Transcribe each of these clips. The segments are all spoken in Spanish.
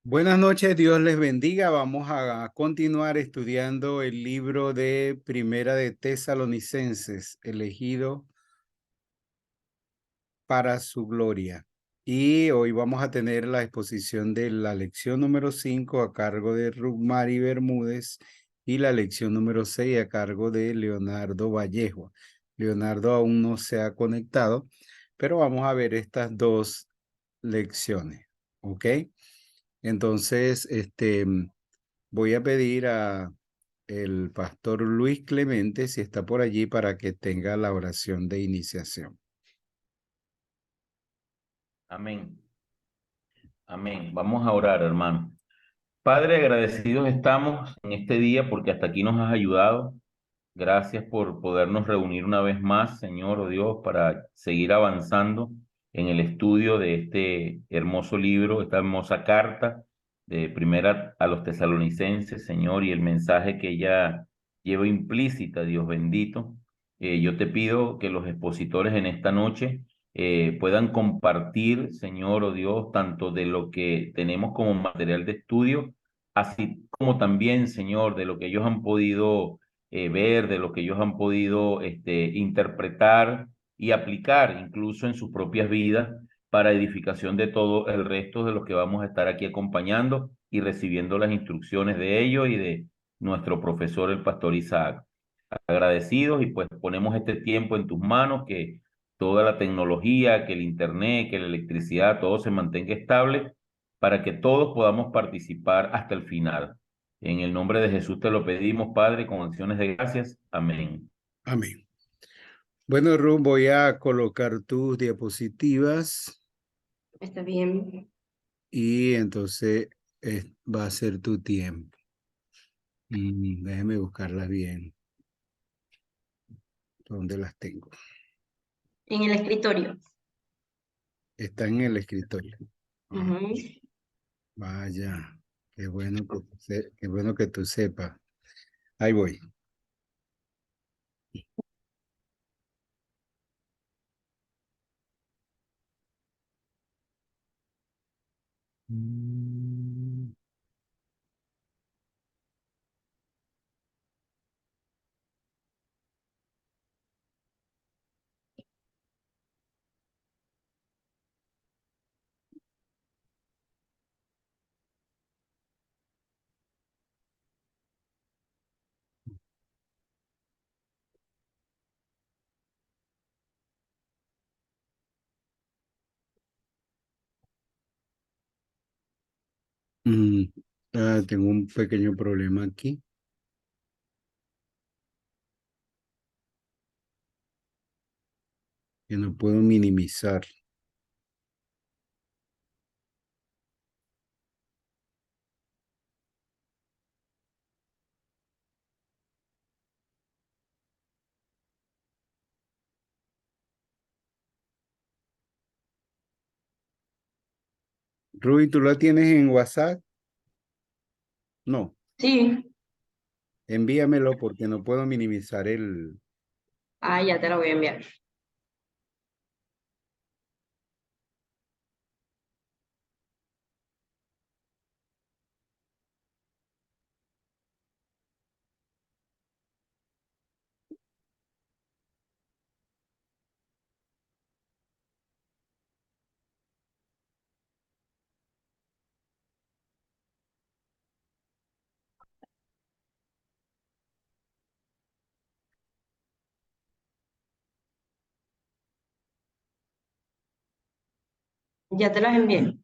Buenas noches, Dios les bendiga. Vamos a continuar estudiando el libro de Primera de Tesalonicenses, elegido para su gloria. Y hoy vamos a tener la exposición de la lección número 5 a cargo de Mari Bermúdez y la lección número 6 a cargo de Leonardo Vallejo. Leonardo aún no se ha conectado, pero vamos a ver estas dos lecciones, ¿ok? Entonces, voy a pedir a el pastor Luis Clemente, si está por allí, para que tenga la oración de iniciación. Amén. Amén. Vamos a orar, hermano. Padre, agradecidos estamos en este día porque hasta aquí nos has ayudado. Gracias por podernos reunir una vez más, Señor, oh Dios, para seguir avanzando en el estudio de este hermoso libro, esta hermosa carta de Primera a los Tesalonicenses, Señor, y el mensaje que ella lleva implícita, Dios bendito. Yo te pido que los expositores en esta noche puedan compartir, Señor, oh Dios, tanto de lo que tenemos como material de estudio, así como también, Señor, de lo que ellos han podido ver, de lo que ellos han podido interpretar y aplicar incluso en sus propias vidas para edificación de todo el resto de los que vamos a estar aquí acompañando y recibiendo las instrucciones de ellos y de nuestro profesor, el pastor Isaac. Agradecidos y pues ponemos este tiempo en tus manos, que toda la tecnología, que el internet, que la electricidad, todo se mantenga estable para que todos podamos participar hasta el final. En el nombre de Jesús te lo pedimos, Padre, con acciones de gracias. Amén. Amén. Bueno, Ruth, voy a colocar tus diapositivas Está bien. y entonces va a ser tu tiempo. Déjeme buscarlas bien. ¿Dónde las tengo? En el escritorio. Está en el escritorio. Ujú. Vaya, qué bueno que tú sepas. Ahí voy. Mm. Mm, tengo un pequeño problema aquí que no puedo minimizar. Ruby, ¿tú la tienes en WhatsApp? No, Sí. envíamelo porque no puedo minimizar el... Ah, ya te lo voy a enviar. Ya te las envié.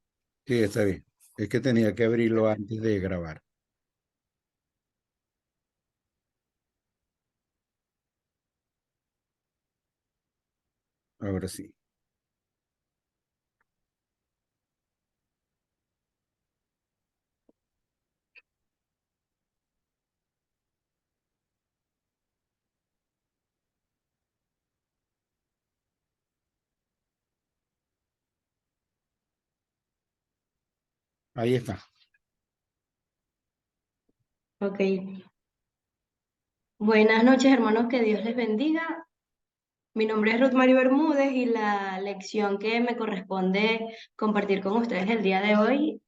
Sí, está bien. Es que tenía que abrirlo antes de grabar. Ahora sí. Ahí está. Ok. Buenas noches, hermanos, que Dios les bendiga. Mi nombre es Ruth Mari Bermúdez y la lección que me corresponde compartir con ustedes el día de hoy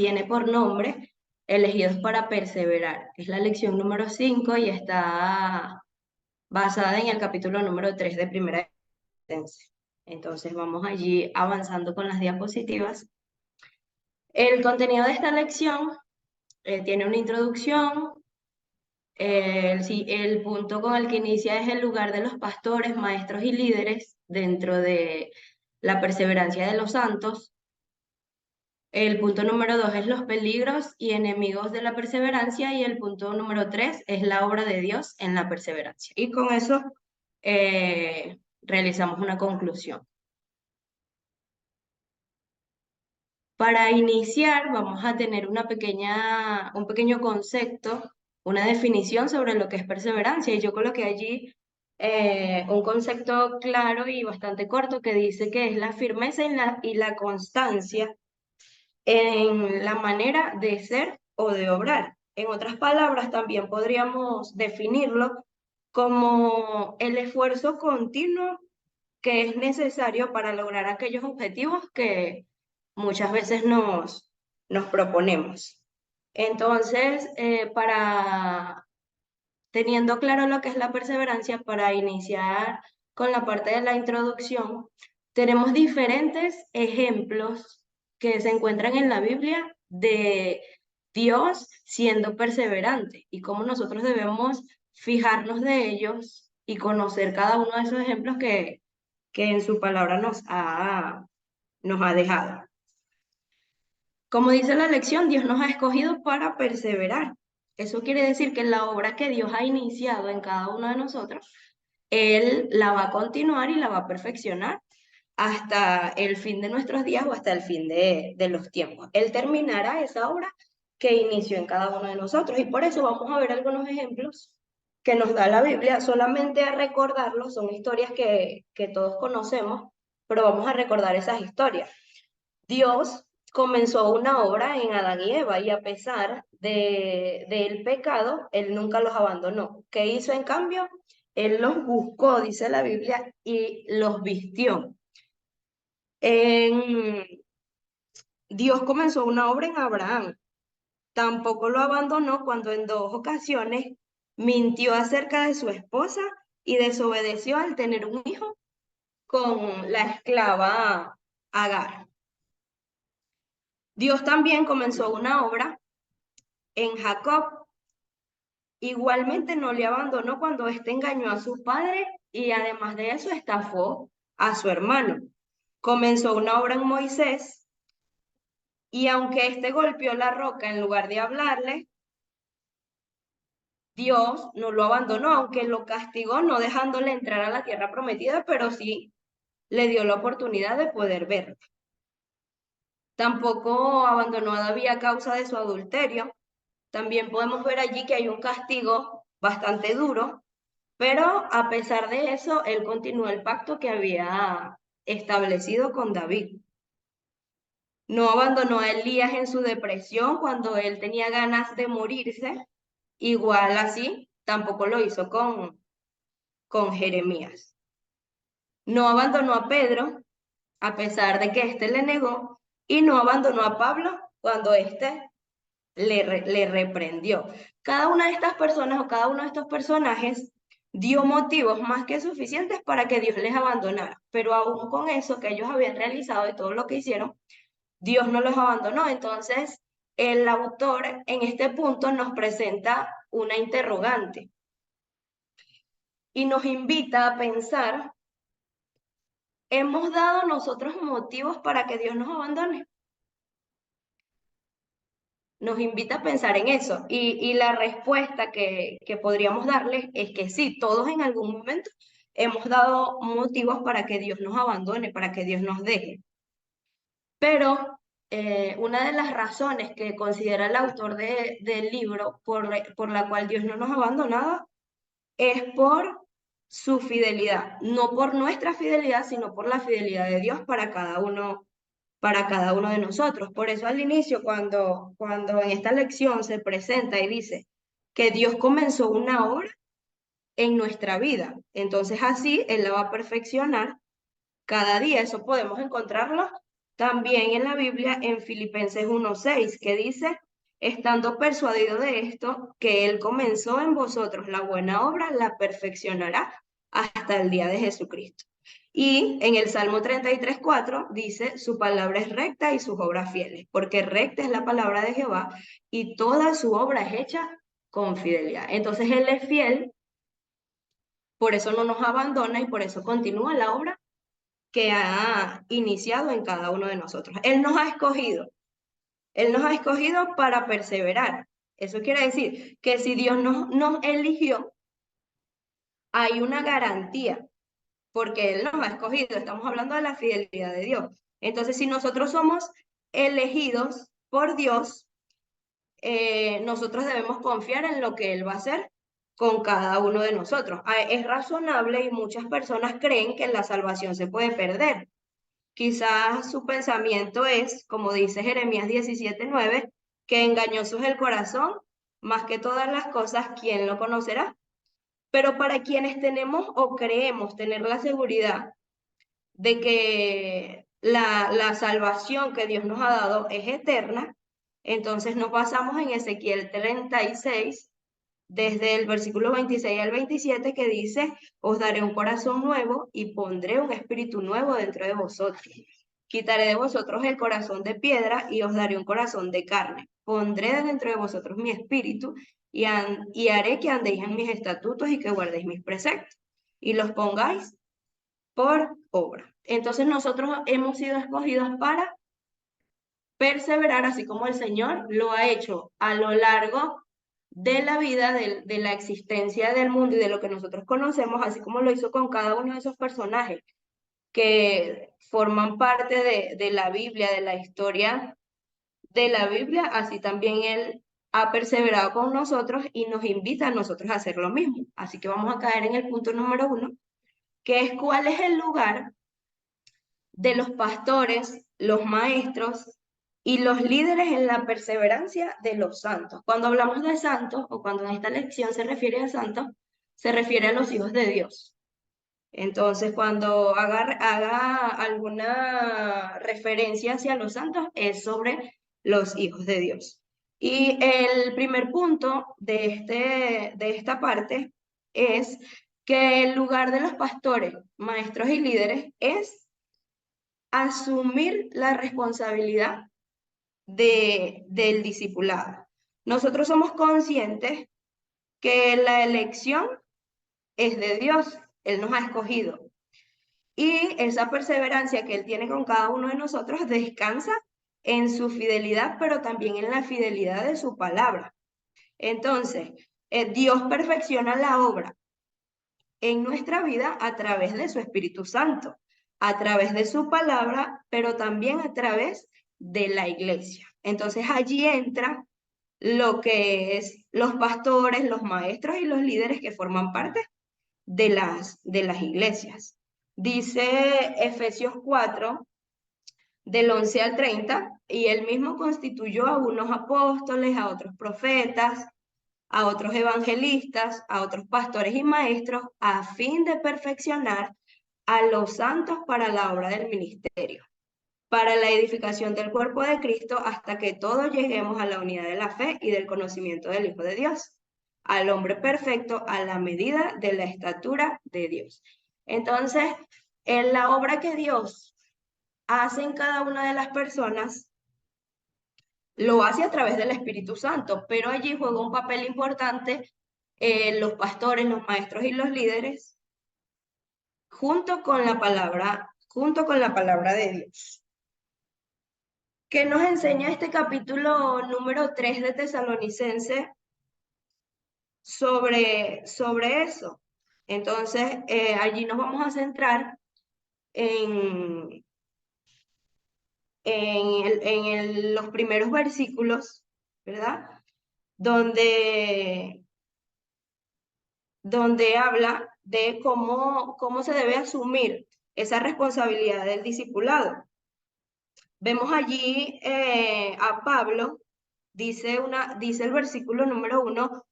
tiene por nombre Elegidos para Perseverar. Es la lección número 5 y está basada en el capítulo número 3 de Primera de Tesalonicenses. Entonces vamos allí avanzando con las diapositivas. El contenido de esta lección tiene una introducción. El punto con el que inicia es el lugar de los pastores, maestros y líderes dentro de la perseverancia de los santos. El punto número 2 es los peligros y enemigos de la perseverancia, y el punto número 3 es la obra de Dios en la perseverancia. Y con eso realizamos una conclusión. Para iniciar vamos a tener un pequeño concepto, una definición sobre lo que es perseverancia, y yo coloqué allí un concepto claro y bastante corto que dice que es la firmeza y la constancia en la manera de ser o de obrar. En otras palabras, también podríamos definirlo como el esfuerzo continuo que es necesario para lograr aquellos objetivos que muchas veces nos proponemos. Entonces, teniendo claro lo que es la perseverancia, para iniciar con la parte de la introducción, tenemos diferentes ejemplos que se encuentran en la Biblia de Dios siendo perseverante y cómo nosotros debemos fijarnos de ellos y conocer cada uno de esos ejemplos que en su palabra nos ha dejado. Como dice la lección, Dios nos ha escogido para perseverar. Eso quiere decir que la obra que Dios ha iniciado en cada uno de nosotros, Él la va a continuar y la va a perfeccionar hasta el fin de nuestros días o hasta el fin de los tiempos. Él terminará esa obra que inició en cada uno de nosotros, y por eso vamos a ver algunos ejemplos que nos da la Biblia. Solamente a recordarlos, son historias que todos conocemos, pero vamos a recordar esas historias. Dios comenzó una obra en Adán y Eva, y a pesar del pecado, Él nunca los abandonó. ¿Qué hizo en cambio? Él los buscó, dice la Biblia, y los vistió. Dios comenzó una obra en Abraham. Tampoco lo abandonó cuando en 2 ocasiones mintió acerca de su esposa y desobedeció al tener un hijo con la esclava Agar. Dios también comenzó una obra en Jacob. Igualmente no le abandonó cuando éste engañó a su padre y además de eso estafó a su hermano. Comenzó una obra en Moisés, y aunque éste golpeó la roca en lugar de hablarle, Dios no lo abandonó, aunque lo castigó no dejándole entrar a la tierra prometida, pero sí le dio la oportunidad de poder verla. Tampoco abandonó a David a causa de su adulterio. También podemos ver allí que hay un castigo bastante duro, pero a pesar de eso, él continuó el pacto que había establecido con David. No abandonó a Elías en su depresión cuando él tenía ganas de morirse. Igual así, tampoco lo hizo con Jeremías. No abandonó a Pedro, a pesar de que éste le negó, y no abandonó a Pablo cuando éste le reprendió. Cada una de estas personas o cada uno de estos personajes dio motivos más que suficientes para que Dios les abandonara, pero aún con eso que ellos habían realizado y todo lo que hicieron, Dios no los abandonó. Entonces, el autor en este punto nos presenta una interrogante y nos invita a pensar: ¿hemos dado nosotros motivos para que Dios nos abandone? Nos invita a pensar en eso, y la respuesta que podríamos darle es que sí, todos en algún momento hemos dado motivos para que Dios nos abandone, para que Dios nos deje. Pero una de las razones que considera el autor del libro por la cual Dios no nos ha abandonado es por su fidelidad, no por nuestra fidelidad, sino por la fidelidad de Dios para cada uno de nosotros. Por eso al inicio, cuando en esta lección se presenta y dice que Dios comenzó una obra en nuestra vida, entonces así Él la va a perfeccionar cada día. Eso podemos encontrarlo también en la Biblia en Filipenses 1:6, que dice, estando persuadido de esto, que Él comenzó en vosotros la buena obra, la perfeccionará hasta el día de Jesucristo. Y en el Salmo 33:4 dice, su palabra es recta y sus obras fieles, porque recta es la palabra de Jehová y toda su obra es hecha con fidelidad. Entonces Él es fiel, por eso no nos abandona y por eso continúa la obra que ha iniciado en cada uno de nosotros. Él nos ha escogido para perseverar. Eso quiere decir que si Dios nos eligió, hay una garantía, porque Él nos ha escogido. Estamos hablando de la fidelidad de Dios. Entonces, si nosotros somos elegidos por Dios, nosotros debemos confiar en lo que Él va a hacer con cada uno de nosotros. Es razonable y muchas personas creen que la salvación se puede perder. Quizás su pensamiento es, como dice Jeremías 17:9, que engañoso es el corazón, más que todas las cosas, ¿quién lo conocerá? Pero para quienes tenemos o creemos tener la seguridad de que la salvación que Dios nos ha dado es eterna, entonces nos basamos en Ezequiel 36, desde el versículo 26 al 27, que dice, os daré un corazón nuevo y pondré un espíritu nuevo dentro de vosotros. Quitaré de vosotros el corazón de piedra y os daré un corazón de carne. Pondré dentro de vosotros mi espíritu y haré que andéis en mis estatutos y que guardéis mis preceptos y los pongáis por obra. Entonces nosotros hemos sido escogidos para perseverar, así como el Señor lo ha hecho a lo largo de la vida, de la existencia del mundo y de lo que nosotros conocemos, así como lo hizo con cada uno de esos personajes que forman parte de la Biblia, de la historia de la Biblia, así también Él ha perseverado con nosotros y nos invita a nosotros a hacer lo mismo. Así que vamos a caer en el punto número 1, que es cuál es el lugar de los pastores, los maestros y los líderes en la perseverancia de los santos. Cuando hablamos de santos, o cuando en esta lección se refiere a santos, se refiere a los hijos de Dios. Entonces, cuando haga alguna referencia hacia los santos, es sobre los hijos de Dios. Y el primer punto de esta parte es que el lugar de los pastores, maestros y líderes es asumir la responsabilidad del discipulado. Nosotros somos conscientes que la elección es de Dios, Él nos ha escogido. Y esa perseverancia que Él tiene con cada uno de nosotros descansa en su fidelidad, pero también en la fidelidad de su palabra. Entonces, Dios perfecciona la obra en nuestra vida a través de su Espíritu Santo, a través de su palabra, pero también a través de la iglesia. Entonces allí entra lo que es los pastores, los maestros y los líderes que forman parte de las iglesias. Dice Efesios 4, del 11 al 30, y él mismo constituyó a unos apóstoles, a otros profetas, a otros evangelistas, a otros pastores y maestros, a fin de perfeccionar a los santos para la obra del ministerio, para la edificación del cuerpo de Cristo, hasta que todos lleguemos a la unidad de la fe y del conocimiento del Hijo de Dios, al hombre perfecto, a la medida de la estatura de Dios. Entonces, en la obra que Dios hace en cada una de las personas, lo hace a través del Espíritu Santo, pero allí juega un papel importante los pastores, los maestros y los líderes, junto con la palabra de Dios. ¿Qué nos enseña este capítulo número 3 de Tesalonicense sobre eso? Entonces, allí nos vamos a centrar en los primeros versículos, ¿verdad? Donde habla de cómo se debe asumir esa responsabilidad del discipulado. Vemos allí a Pablo, dice el versículo número 1,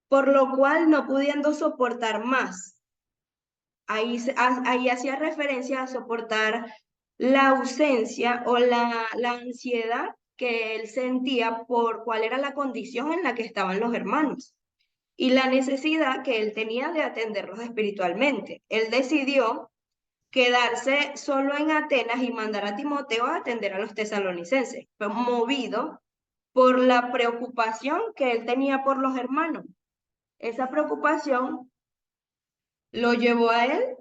por lo cual no pudiendo soportar más. Ahí hacía referencia a soportar la ausencia o la ansiedad que él sentía por cuál era la condición en la que estaban los hermanos y la necesidad que él tenía de atenderlos espiritualmente. Él decidió quedarse solo en Atenas y mandar a Timoteo a atender a los tesalonicenses, fue movido por la preocupación que él tenía por los hermanos. Esa preocupación lo llevó a él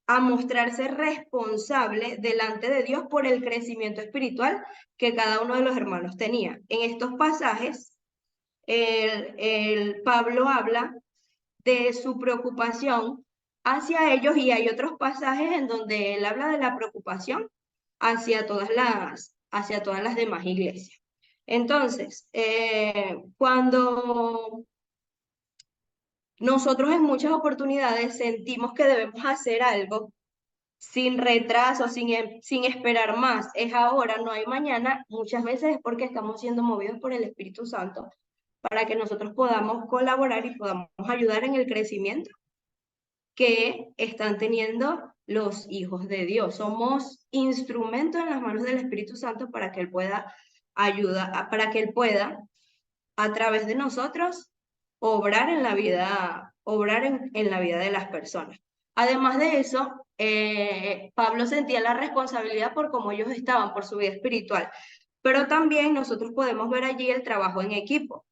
a mostrarse responsable delante de Dios por el crecimiento espiritual que cada uno de los hermanos tenía. En estos pasajes, el Pablo habla de su preocupación hacia ellos y hay otros pasajes en donde él habla de la preocupación hacia todas las demás iglesias. Entonces, cuando nosotros en muchas oportunidades sentimos que debemos hacer algo sin retraso, sin esperar más, es ahora, no hay mañana, muchas veces es porque estamos siendo movidos por el Espíritu Santo para que nosotros podamos colaborar y podamos ayudar en el crecimiento que están teniendo los hijos de Dios. Somos instrumentos en las manos del Espíritu Santo para que Él pueda ayudar, para que Él pueda, a través de nosotros, obrar en la vida, obrar en la vida de las personas. Además de eso, Pablo sentía la responsabilidad por cómo ellos estaban, por su vida espiritual, pero también nosotros podemos ver allí el trabajo en equipo,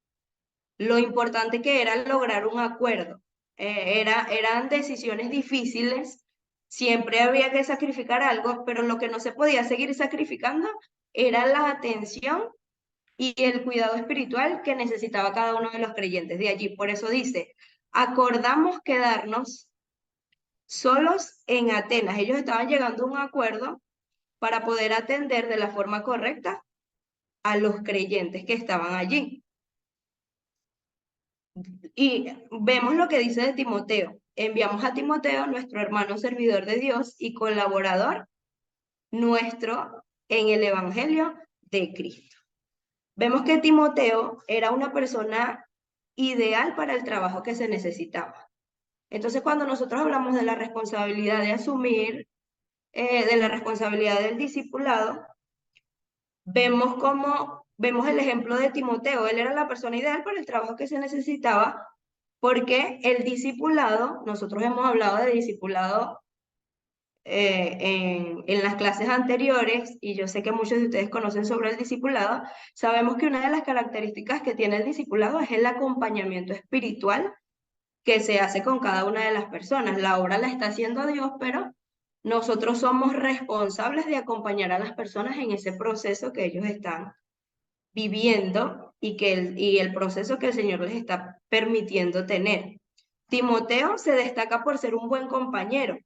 lo importante que era lograr un acuerdo. Eran decisiones difíciles, siempre había que sacrificar algo, pero lo que no se podía seguir sacrificando era la atención y el cuidado espiritual que necesitaba cada uno de los creyentes de allí. Por eso dice, acordamos quedarnos solos en Atenas. Ellos estaban llegando a un acuerdo para poder atender de la forma correcta a los creyentes que estaban allí. Y vemos lo que dice de Timoteo. Enviamos a Timoteo, nuestro hermano servidor de Dios y colaborador nuestro en el Evangelio de Cristo. Vemos que Timoteo era una persona ideal para el trabajo que se necesitaba. Entonces, cuando nosotros hablamos de la responsabilidad de asumir, de la responsabilidad del discipulado, vemos el ejemplo de Timoteo. Él era la persona ideal para el trabajo que se necesitaba, porque el discipulado, nosotros hemos hablado de discipulado en las clases anteriores, y yo sé que muchos de ustedes conocen sobre el discipulado. Sabemos que una de las características que tiene el discipulado es el acompañamiento espiritual que se hace con cada una de las personas. La obra la está haciendo Dios, pero nosotros somos responsables de acompañar a las personas en ese proceso que ellos están viviendo y el proceso que el Señor les está permitiendo tener. Timoteo se destaca por ser un buen compañero.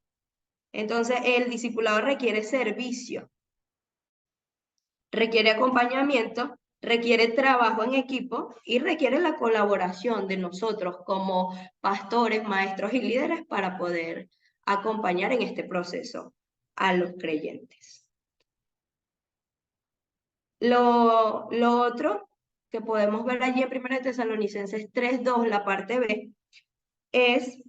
Entonces, el discipulado requiere servicio, requiere acompañamiento, requiere trabajo en equipo y requiere la colaboración de nosotros como pastores, maestros y líderes para poder acompañar en este proceso a los creyentes. Lo otro que podemos ver allí en 1 Tesalonicenses 3:2, la parte B, es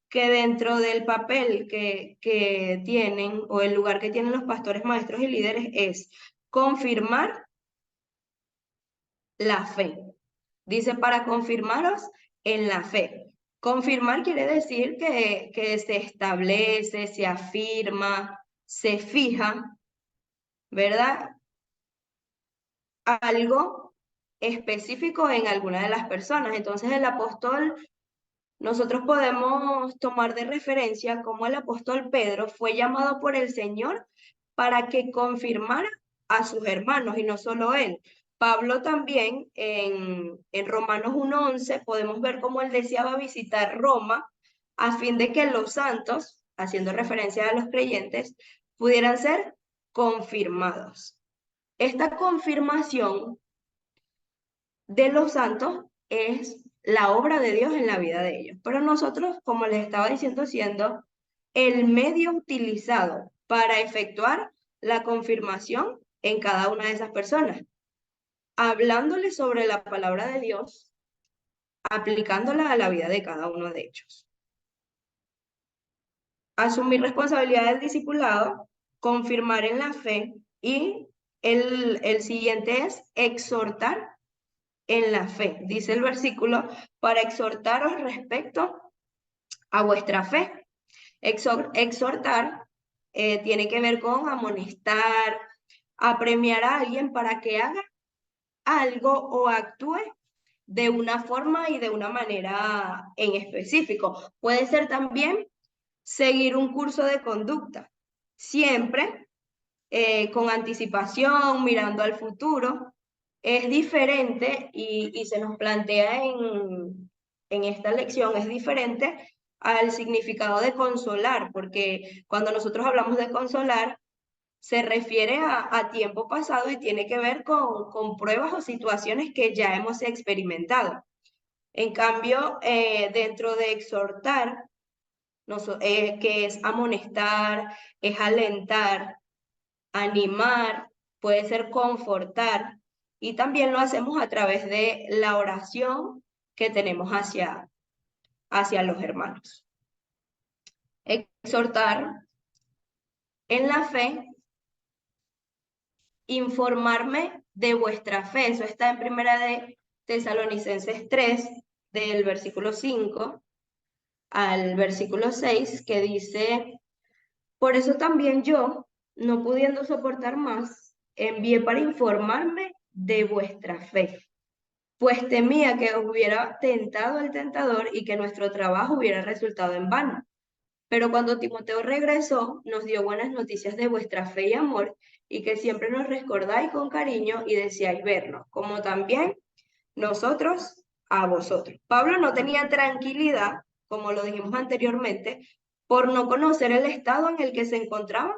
que dentro del papel que tienen o el lugar que tienen los pastores, maestros y líderes es confirmar la fe. Dice, para confirmaros en la fe. Confirmar quiere decir que se establece, se afirma, se fija, ¿verdad? Algo específico en alguna de las personas. Entonces el apóstol, nosotros podemos tomar de referencia cómo el apóstol Pedro fue llamado por el Señor para que confirmara a sus hermanos y no solo él. Pablo también en Romanos 1:11 podemos ver cómo él deseaba visitar Roma a fin de que los santos, haciendo referencia a los creyentes, pudieran ser confirmados. Esta confirmación de los santos es la obra de Dios en la vida de ellos. Pero nosotros, como les estaba diciendo, siendo el medio utilizado para efectuar la confirmación en cada una de esas personas, hablándoles sobre la palabra de Dios, aplicándola a la vida de cada uno de ellos. Asumir responsabilidad del discipulado confirmar en la fe, y el siguiente es exhortar en la fe. Dice el versículo, para exhortaros respecto a vuestra fe. Exhortar tiene que ver con amonestar, apremiar a alguien para que haga algo o actúe de una forma y de una manera en específico. Puede ser también seguir un curso de conducta, siempre con anticipación, mirando al futuro. Es diferente y se nos plantea en esta lección, es diferente al significado de consolar, porque cuando nosotros hablamos de consolar, se refiere a tiempo pasado y tiene que ver con pruebas o situaciones que ya hemos experimentado. En cambio, dentro de exhortar, que es amonestar, es alentar, animar, puede ser confortar, y también lo hacemos a través de la oración que tenemos hacia los hermanos. Exhortar en la fe, informarme de vuestra fe. Eso está en Primera de Tesalonicenses 3, del versículo 5 al versículo 6, que dice, por eso también yo, no pudiendo soportar más, envié para informarme de vuestra fe, pues temía que hubiera tentado el tentador y que nuestro trabajo hubiera resultado en vano. Pero cuando Timoteo regresó, nos dio buenas noticias de vuestra fe y amor, y que siempre nos recordáis con cariño y deseáis vernos, como también nosotros a vosotros. Pablo no tenía tranquilidad, como lo dijimos anteriormente, por no conocer el estado en el que se encontraban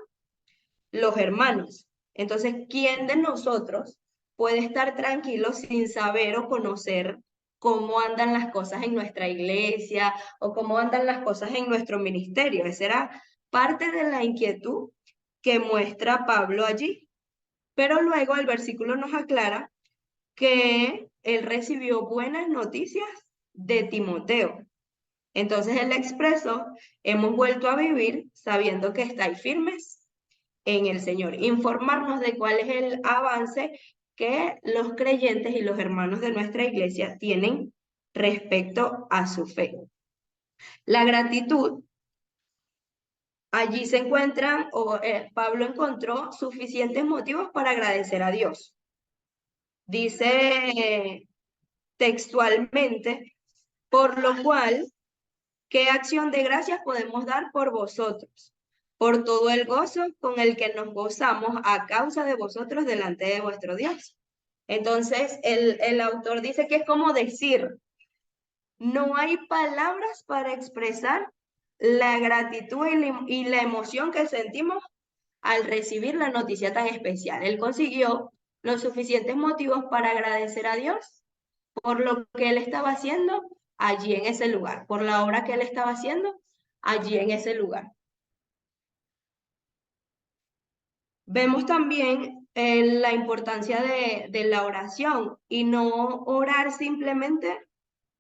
los hermanos. Entonces, ¿quién de nosotros puede estar tranquilo sin saber o conocer cómo andan las cosas en nuestra iglesia o cómo andan las cosas en nuestro ministerio? Esa era parte de la inquietud que muestra Pablo allí. Pero luego el versículo nos aclara que él recibió buenas noticias de Timoteo. Entonces él expresó, hemos vuelto a vivir sabiendo que estáis firmes en el Señor. Informarnos de cuál es el avance que los creyentes y los hermanos de nuestra iglesia tienen respecto a su fe. La gratitud, allí se encuentran, Pablo encontró suficientes motivos para agradecer a Dios. Dice textualmente, por lo cual, ¿qué acción de gracias podemos dar por vosotros? Por todo el gozo con el que nos gozamos a causa de vosotros delante de vuestro Dios. Entonces, el autor dice que es como decir, no hay palabras para expresar la gratitud y la emoción que sentimos al recibir la noticia tan especial. Él consiguió los suficientes motivos para agradecer a Dios por lo que él estaba haciendo allí en ese lugar, por la obra que él estaba haciendo allí en ese lugar. Vemos también la importancia de la oración y no orar simplemente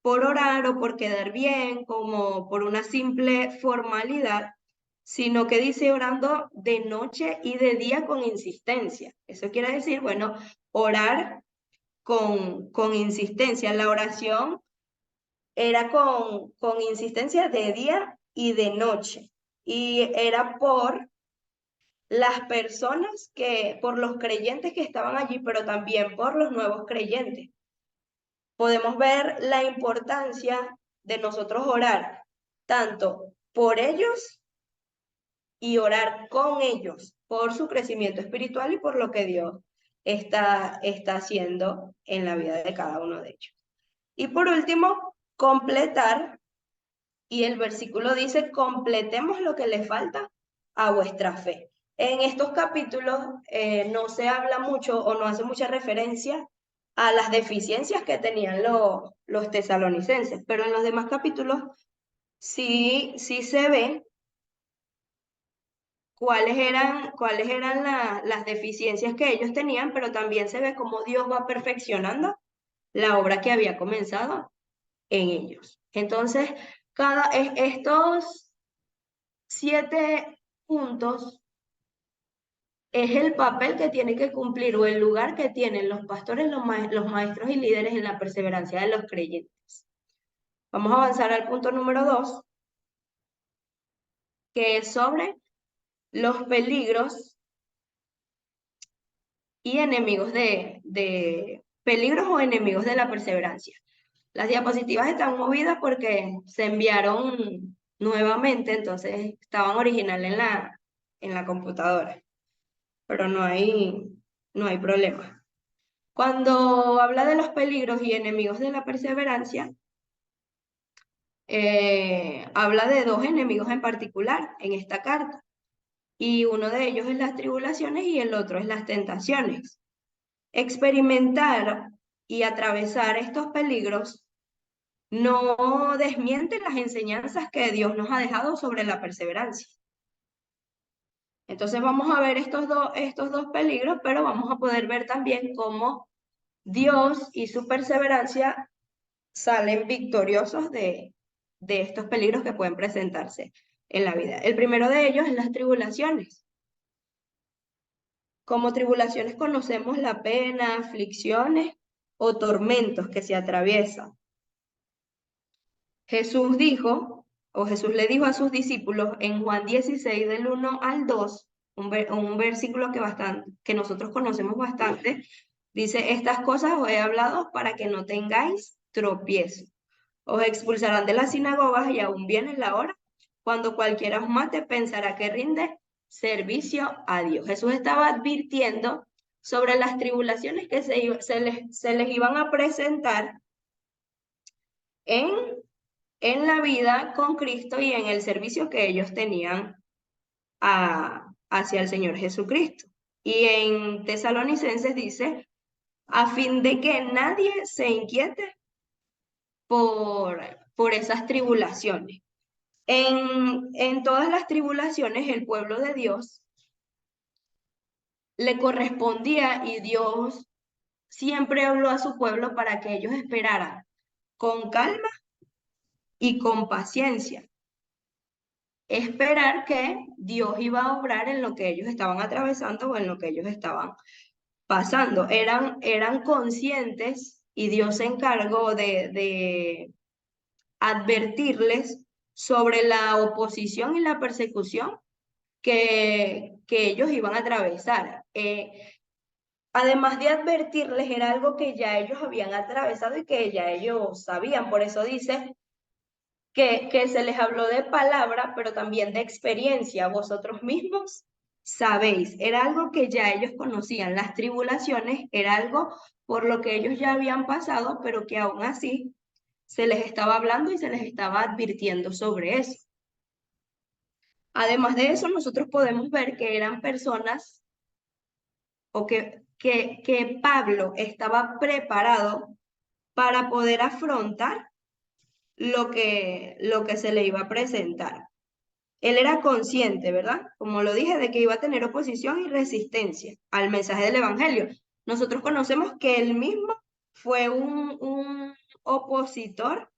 por orar o por quedar bien, como por una simple formalidad, sino que dice orando de noche y de día con insistencia. Eso quiere decir, bueno, orar con insistencia. La oración era con insistencia de día y de noche. Y era por las personas por los creyentes que estaban allí, pero también por los nuevos creyentes. Podemos ver la importancia de nosotros orar tanto por ellos y orar con ellos, por su crecimiento espiritual y por lo que Dios está haciendo en la vida de cada uno de ellos. Y por último, completar, y el versículo dice, completemos lo que le falta a vuestra fe. En estos capítulos no se habla mucho o no hace mucha referencia a las deficiencias que tenían los tesalonicenses, pero en los demás capítulos sí se ve cuáles eran las deficiencias que ellos tenían, pero también se ve cómo Dios va perfeccionando la obra que había comenzado en ellos. Entonces, estos 7 puntos es el papel que tiene que cumplir o el lugar que tienen los pastores, los maestros y líderes en la perseverancia de los creyentes. Vamos a avanzar al punto número 2, que es sobre los peligros y enemigos de peligros o enemigos de la perseverancia. Las diapositivas están movidas porque se enviaron nuevamente, entonces estaban original en la computadora, pero no hay problema. Cuando habla de los peligros y enemigos de la perseverancia, habla de dos enemigos en particular en esta carta, y uno de ellos es las tribulaciones y el otro es las tentaciones. Experimentar y atravesar estos peligros no desmiente las enseñanzas que Dios nos ha dejado sobre la perseverancia. Entonces vamos a ver estos dos peligros, pero vamos a poder ver también cómo Dios y su perseverancia salen victoriosos de estos peligros que pueden presentarse en la vida. El primero de ellos es las tribulaciones. Como tribulaciones conocemos la pena, aflicciones o tormentos que se atraviesan. Jesús le dijo a sus discípulos en Juan 16, del 1 al 2, un versículo que nosotros conocemos bastante, dice: estas cosas os he hablado para que no tengáis tropiezo. Os expulsarán de las sinagogas y aún viene la hora cuando cualquiera os mate pensará que rinde servicio a Dios. Jesús estaba advirtiendo sobre las tribulaciones que se les iban a presentar en la vida con Cristo y en el servicio que ellos tenían hacia el Señor Jesucristo. Y en Tesalonicenses dice: a fin de que nadie se inquiete por esas tribulaciones. En todas las tribulaciones, el pueblo de Dios le correspondía, y Dios siempre habló a su pueblo para que ellos esperaran con calma y con paciencia. Esperar que Dios iba a obrar en lo que ellos estaban atravesando o en lo que ellos estaban pasando. Eran conscientes y Dios se encargó de advertirles sobre la oposición y la persecución que ellos iban a atravesar. Además de advertirles, era algo que ya ellos habían atravesado y que ya ellos sabían. Por eso dice que se les habló de palabra, pero también de experiencia. Vosotros mismos sabéis, era algo que ya ellos conocían. Las tribulaciones era algo por lo que ellos ya habían pasado, pero que aún así se les estaba hablando y se les estaba advirtiendo sobre eso. Además de eso, nosotros podemos ver que eran personas, o que Pablo estaba preparado para poder afrontar lo que se le iba a presentar. Él era consciente, ¿verdad? Como lo dije, de que iba a tener oposición y resistencia al mensaje del Evangelio. Nosotros conocemos que él mismo fue un opositor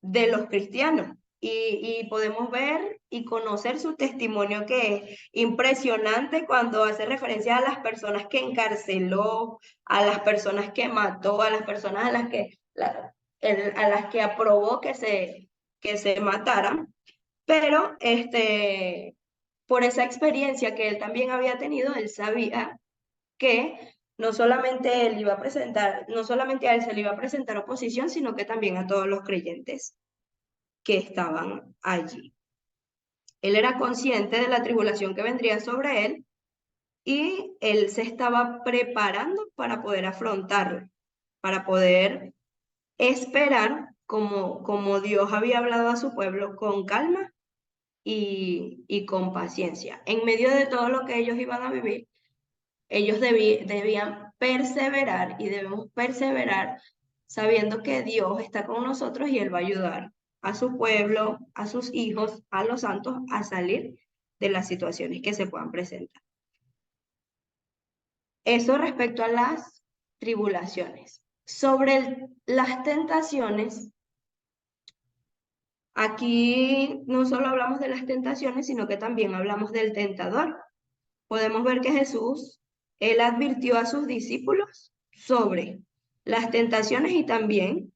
de los cristianos, y podemos ver y conocer su testimonio, que es impresionante cuando hace referencia a las personas que encarceló, a las personas que mató, a las personas a las que aprobó que se mataran. Pero por esa experiencia que él también había tenido, él sabía que no solamente no solamente a él se le iba a presentar oposición, sino que también a todos los creyentes que estaban allí. Él era consciente de la tribulación que vendría sobre él, y él se estaba preparando para poder afrontarlo, para poder esperar como Dios había hablado a su pueblo, con calma y con paciencia. En medio de todo lo que ellos iban a vivir, ellos debían perseverar, y debemos perseverar sabiendo que Dios está con nosotros y Él va a ayudar a su pueblo, a sus hijos, a los santos, a salir de las situaciones que se puedan presentar. Eso respecto a las tribulaciones. Sobre las tentaciones, aquí no solo hablamos de las tentaciones, sino que también hablamos del tentador. podemos ver que Jesús, él advirtió a sus discípulos sobre las tentaciones y también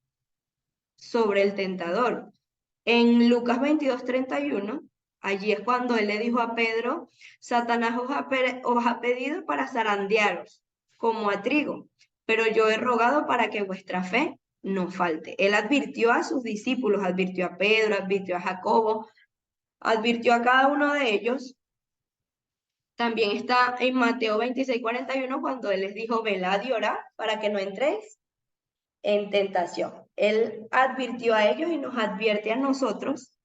sobre el tentador. En Lucas 22:31, allí es cuando él le dijo a Pedro: Satanás os ha pedido para zarandearos como a trigo, pero yo he rogado para que vuestra fe no falte. Él advirtió a sus discípulos, advirtió a Pedro, advirtió a Jacobo, advirtió a cada uno de ellos. También está en Mateo 26:41 cuando él les dijo: velad y orad para que no entréis en tentación. Él advirtió a ellos y nos advierte a nosotros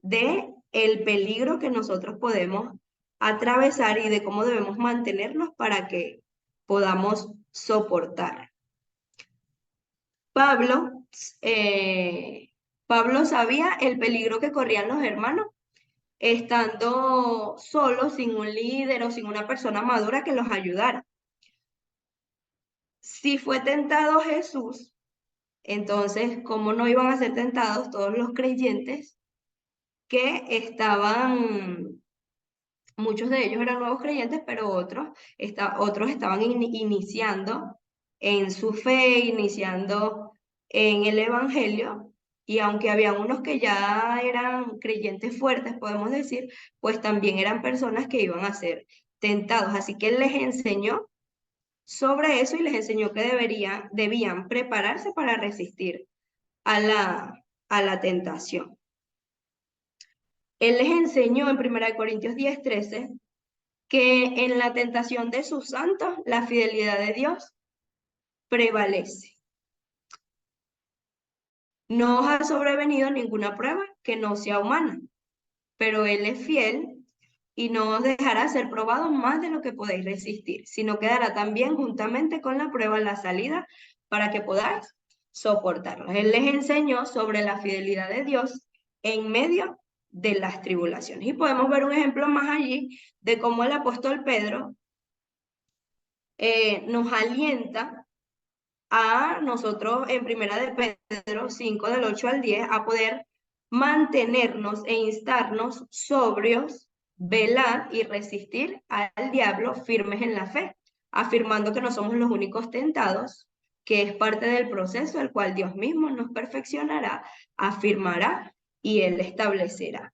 de el peligro que nosotros podemos atravesar y de cómo debemos mantenernos para que podamos soportar. Pablo, Pablo sabía el peligro que corrían los hermanos estando solos, sin un líder o sin una persona madura que los ayudara. Si fue tentado Jesús, entonces, ¿cómo no iban a ser tentados todos los creyentes que estaban, muchos de ellos eran nuevos creyentes, pero otros estaban iniciando en su fe, iniciando en el Evangelio, y aunque había unos que ya eran creyentes fuertes, podemos decir, pues también eran personas que iban a ser tentados. Así que él les enseñó sobre eso y les enseñó que debían prepararse para resistir a la tentación. Él les enseñó en 1 Corintios 10:13 que en la tentación de sus santos la fidelidad de Dios prevalece. No os ha sobrevenido ninguna prueba que no sea humana, pero Él es fiel y no os dejará ser probados más de lo que podéis resistir, sino que dará también juntamente con la prueba la salida para que podáis soportarla. Él les enseñó sobre la fidelidad de Dios en medio de las tribulaciones. Y podemos ver un ejemplo más allí de cómo el apóstol Pedro nos alienta a nosotros en Primera de Pedro 5, del 8 al 10, a poder mantenernos e instarnos sobrios, velar y resistir al diablo firmes en la fe, afirmando que no somos los únicos tentados, que es parte del proceso el cual Dios mismo nos perfeccionará, afirmará y Él establecerá.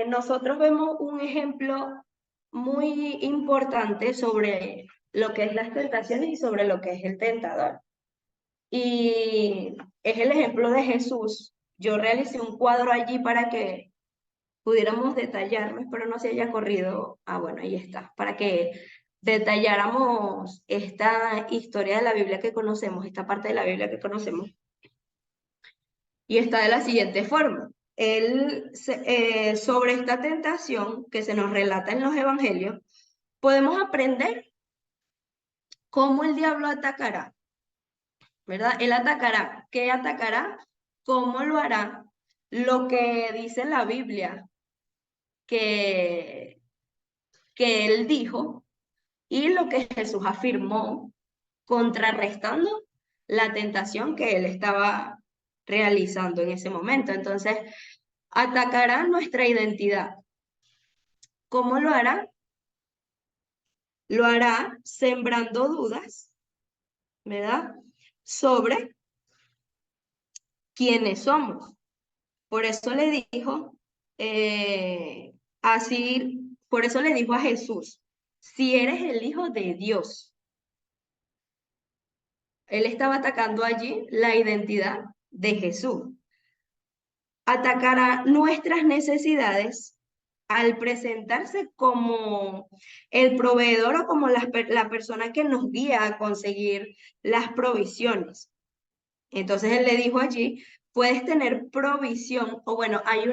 Nosotros vemos un ejemplo muy importante sobre lo que es las tentaciones y sobre lo que es el tentador. Y es el ejemplo de Jesús. Yo realicé un cuadro allí para que pudiéramos detallarlo, espero no se haya corrido. Ah, bueno, ahí está, para que detalláramos esta historia de la Biblia que conocemos, esta parte de la Biblia que conocemos. Y está de la siguiente forma. Sobre esta tentación que se nos relata en los evangelios, podemos aprender cómo el diablo atacará, ¿verdad? Él atacará. ¿Qué atacará? ¿Cómo lo hará? Lo que dice la Biblia que él dijo y lo que Jesús afirmó, contrarrestando la tentación que él estaba realizando en ese momento. Entonces, atacará nuestra identidad. ¿Cómo lo hará? Lo hará sembrando dudas, ¿verdad? Sobre quiénes somos. Por eso le dijo, por eso le dijo a Jesús: si eres el Hijo de Dios. Él estaba atacando allí la identidad de Jesús. Atacará nuestras necesidades al presentarse como el proveedor o como la persona que nos guía a conseguir las provisiones. Entonces él le dijo allí: puedes tener provisión, o bueno, hay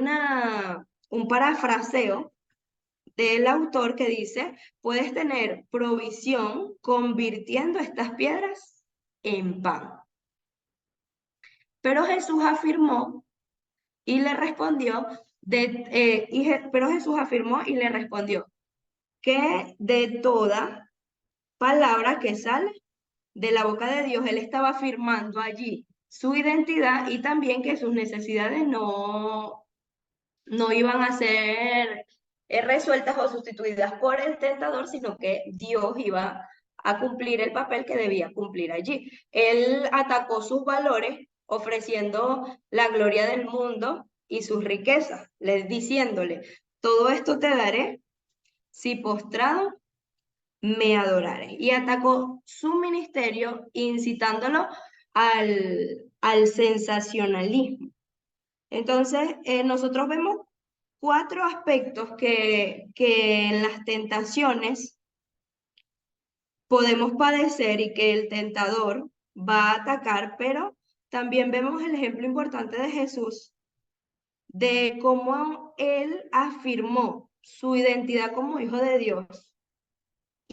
un parafraseo del autor que dice: puedes tener provisión convirtiendo estas piedras en pan. Pero Jesús afirmó y le respondió, pero Jesús afirmó y le respondió que de toda palabra que sale de la boca de Dios, él estaba afirmando allí su identidad y también que sus necesidades no iban a ser resueltas o sustituidas por el tentador, sino que Dios iba a cumplir el papel que debía cumplir allí. Él atacó sus valores ofreciendo la gloria del mundo y sus riquezas, diciéndole, todo esto te daré si postrado me adorares. Y atacó su ministerio incitándolo al sensacionalismo. Entonces, nosotros vemos 4 aspectos que en las tentaciones podemos padecer y que el tentador va a atacar, pero también vemos el ejemplo importante de Jesús, de cómo él afirmó su identidad como hijo de Dios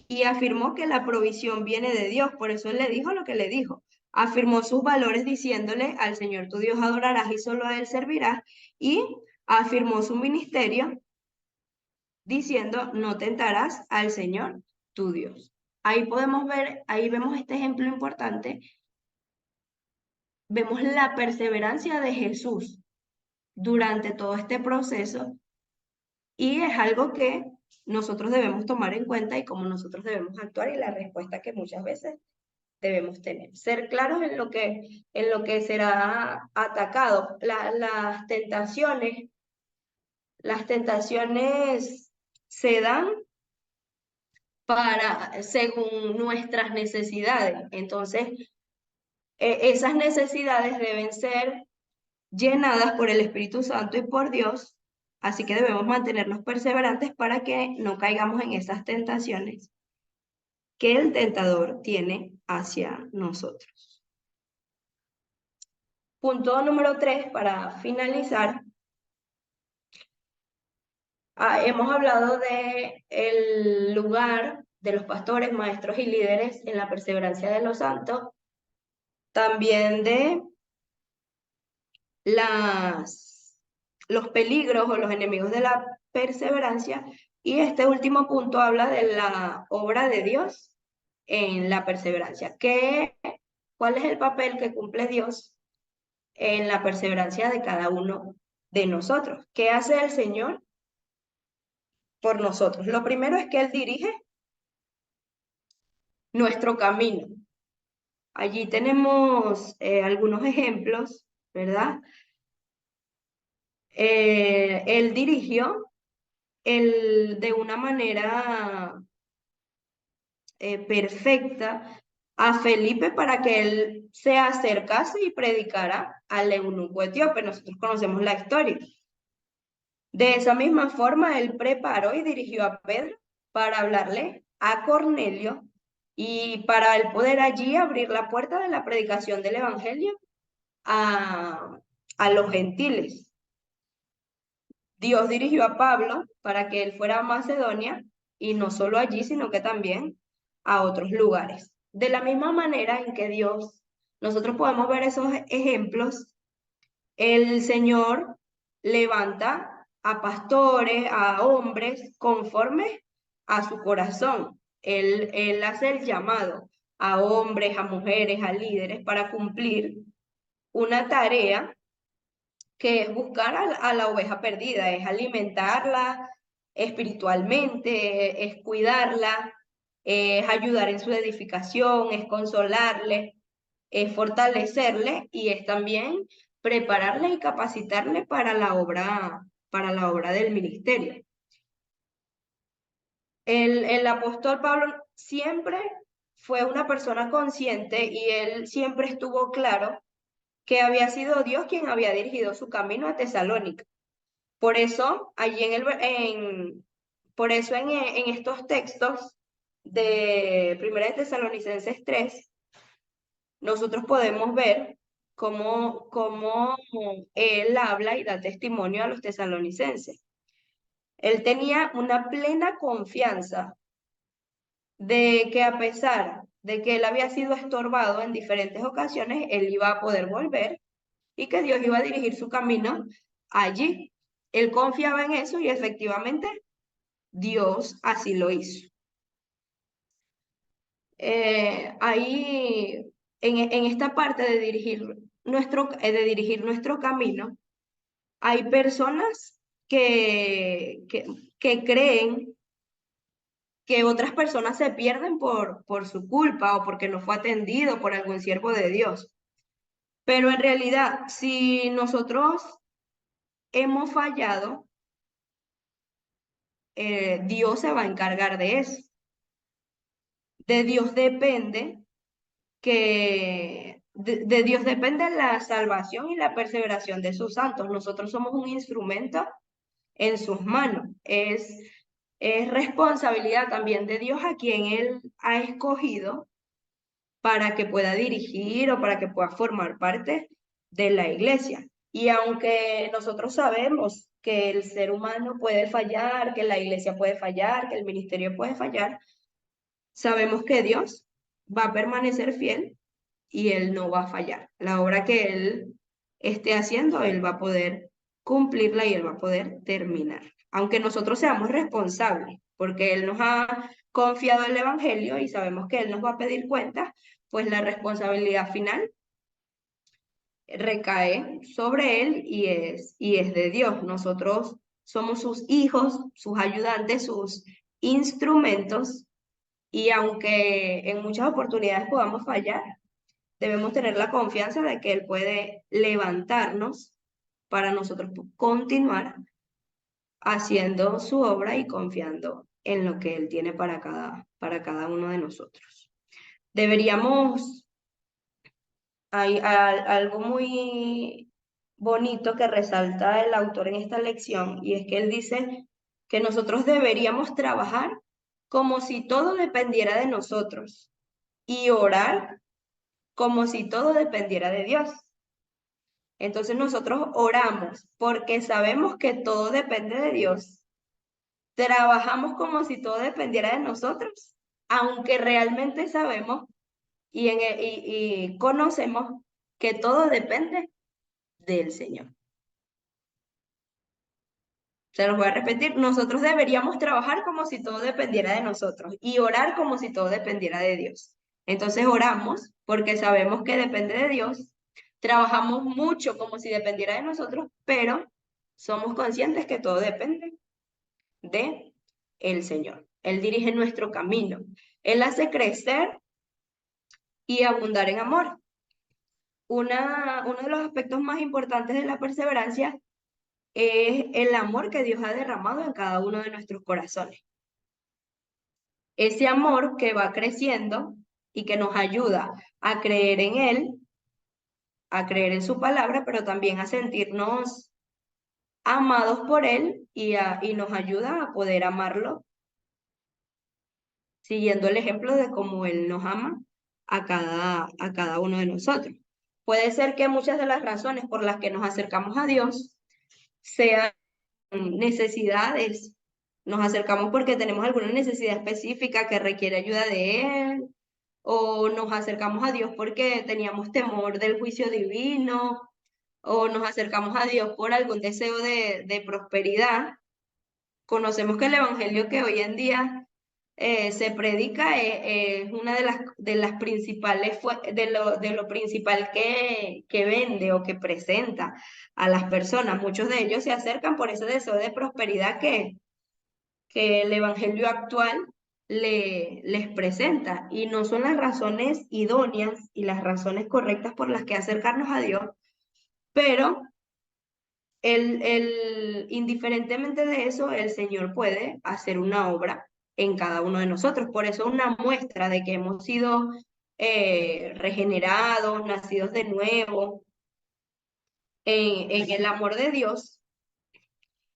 y afirmó que la provisión viene de Dios, por eso él le dijo lo que le dijo. Afirmó sus valores diciéndole, al Señor tu Dios adorarás y solo a Él servirás, y afirmó su ministerio diciendo, no tentarás al Señor tu Dios. Ahí podemos ver, ahí vemos este ejemplo importante, vemos la perseverancia de Jesús durante todo este proceso y es algo que nosotros debemos tomar en cuenta y cómo nosotros debemos actuar y la respuesta que muchas veces debemos tener. Ser claros en lo que será atacado. Las tentaciones se dan según nuestras necesidades. Entonces, esas necesidades deben ser llenadas por el Espíritu Santo y por Dios, así que debemos mantenernos perseverantes para que no caigamos en esas tentaciones que el tentador tiene hacia nosotros. Punto número 3, para finalizar. Hemos hablado de el lugar de los pastores, maestros y líderes en la perseverancia de los santos, también de los peligros o los enemigos de la perseverancia, y este último punto habla de la obra de Dios en la perseverancia. ¿Cuál es el papel que cumple Dios en la perseverancia de cada uno de nosotros? ¿Qué hace el Señor por nosotros? Lo primero es que Él dirige nuestro camino. Allí tenemos algunos ejemplos, ¿verdad? Él dirigió de una manera perfecta a Felipe para que él se acercase y predicara al eunuco etíope. Nosotros conocemos la historia. De esa misma forma, él preparó y dirigió a Pedro para hablarle a Cornelio y para él poder allí abrir la puerta de la predicación del evangelio a los gentiles. Dios dirigió a Pablo para que él fuera a Macedonia y no solo allí, sino que también a otros lugares. De la misma manera en que nosotros podemos ver esos ejemplos, el Señor levanta a pastores, a hombres conforme a su corazón. Él hace el llamado a hombres, a mujeres, a líderes para cumplir una tarea que es buscar a la oveja perdida, es alimentarla espiritualmente, es cuidarla, es ayudar en su edificación, es consolarle, es fortalecerle y es también prepararle y capacitarle para la obra del ministerio. El apóstol Pablo siempre fue una persona consciente y él siempre estuvo claro que había sido Dios quien había dirigido su camino a Tesalónica. Por eso, allí en estos textos de 1 de Tesalonicenses 3, nosotros podemos ver cómo él habla y da testimonio a los tesalonicenses. Él tenía una plena confianza de que a pesar de que él había sido estorbado en diferentes ocasiones, él iba a poder volver y que Dios iba a dirigir su camino allí. Él confiaba en eso y efectivamente Dios así lo hizo. Ahí, en esta parte de dirigir nuestro camino, hay personas que creen que otras personas se pierden por su culpa o porque no fue atendido por algún siervo de Dios. Pero en realidad, si nosotros hemos fallado, Dios se va a encargar de eso. De Dios depende de Dios depende la salvación y la perseveración de sus santos. Nosotros somos un instrumento en sus manos. Es responsabilidad también de Dios a quien Él ha escogido para que pueda dirigir o para que pueda formar parte de la iglesia. Y aunque nosotros sabemos que el ser humano puede fallar, que la iglesia puede fallar, que el ministerio puede fallar, sabemos que Dios va a permanecer fiel y Él no va a fallar. La obra que Él esté haciendo, Él va a poder cumplirla y Él va a poder terminar. Aunque nosotros seamos responsables, porque Él nos ha confiado el Evangelio y sabemos que Él nos va a pedir cuentas, pues la responsabilidad final recae sobre Él y es de Dios. Nosotros somos sus hijos, sus ayudantes, sus instrumentos, y aunque en muchas oportunidades podamos fallar, debemos tener la confianza de que Él puede levantarnos para nosotros continuar haciendo su obra y confiando en lo que Él tiene para cada uno de nosotros. Deberíamos, hay algo muy bonito que resalta el autor en esta lección, y es que él dice que nosotros deberíamos trabajar como si todo dependiera de nosotros y orar como si todo dependiera de Dios. Entonces nosotros oramos porque sabemos que todo depende de Dios. Trabajamos como si todo dependiera de nosotros, aunque realmente sabemos y conocemos que todo depende del Señor. Se los voy a repetir, nosotros deberíamos trabajar como si todo dependiera de nosotros y orar como si todo dependiera de Dios. Entonces oramos porque sabemos que depende de Dios, trabajamos mucho como si dependiera de nosotros, pero somos conscientes que todo depende de el Señor. Él dirige nuestro camino. Él hace crecer y abundar en amor. Uno de los aspectos más importantes de la perseverancia es el amor que Dios ha derramado en cada uno de nuestros corazones. Ese amor que va creciendo y que nos ayuda a creer en Él, a creer en su palabra, pero también a sentirnos amados por Él y nos ayuda a poder amarlo, siguiendo el ejemplo de cómo Él nos ama a cada uno de nosotros. Puede ser que muchas de las razones por las que nos acercamos a Dios sean necesidades. Nos acercamos porque tenemos alguna necesidad específica que requiere ayuda de Él, o nos acercamos a Dios porque teníamos temor del juicio divino, o nos acercamos a Dios por algún deseo de prosperidad. Conocemos que el evangelio que hoy en día se predica es una de las principales, de lo principal que vende o que presenta a las personas. Muchos de ellos se acercan por ese deseo de prosperidad que el evangelio actual les presenta, y no son las razones idóneas y las razones correctas por las que acercarnos a Dios, pero indiferentemente de eso, el Señor puede hacer una obra en cada uno de nosotros. Por eso una muestra de que hemos sido regenerados, nacidos de nuevo en el amor de Dios,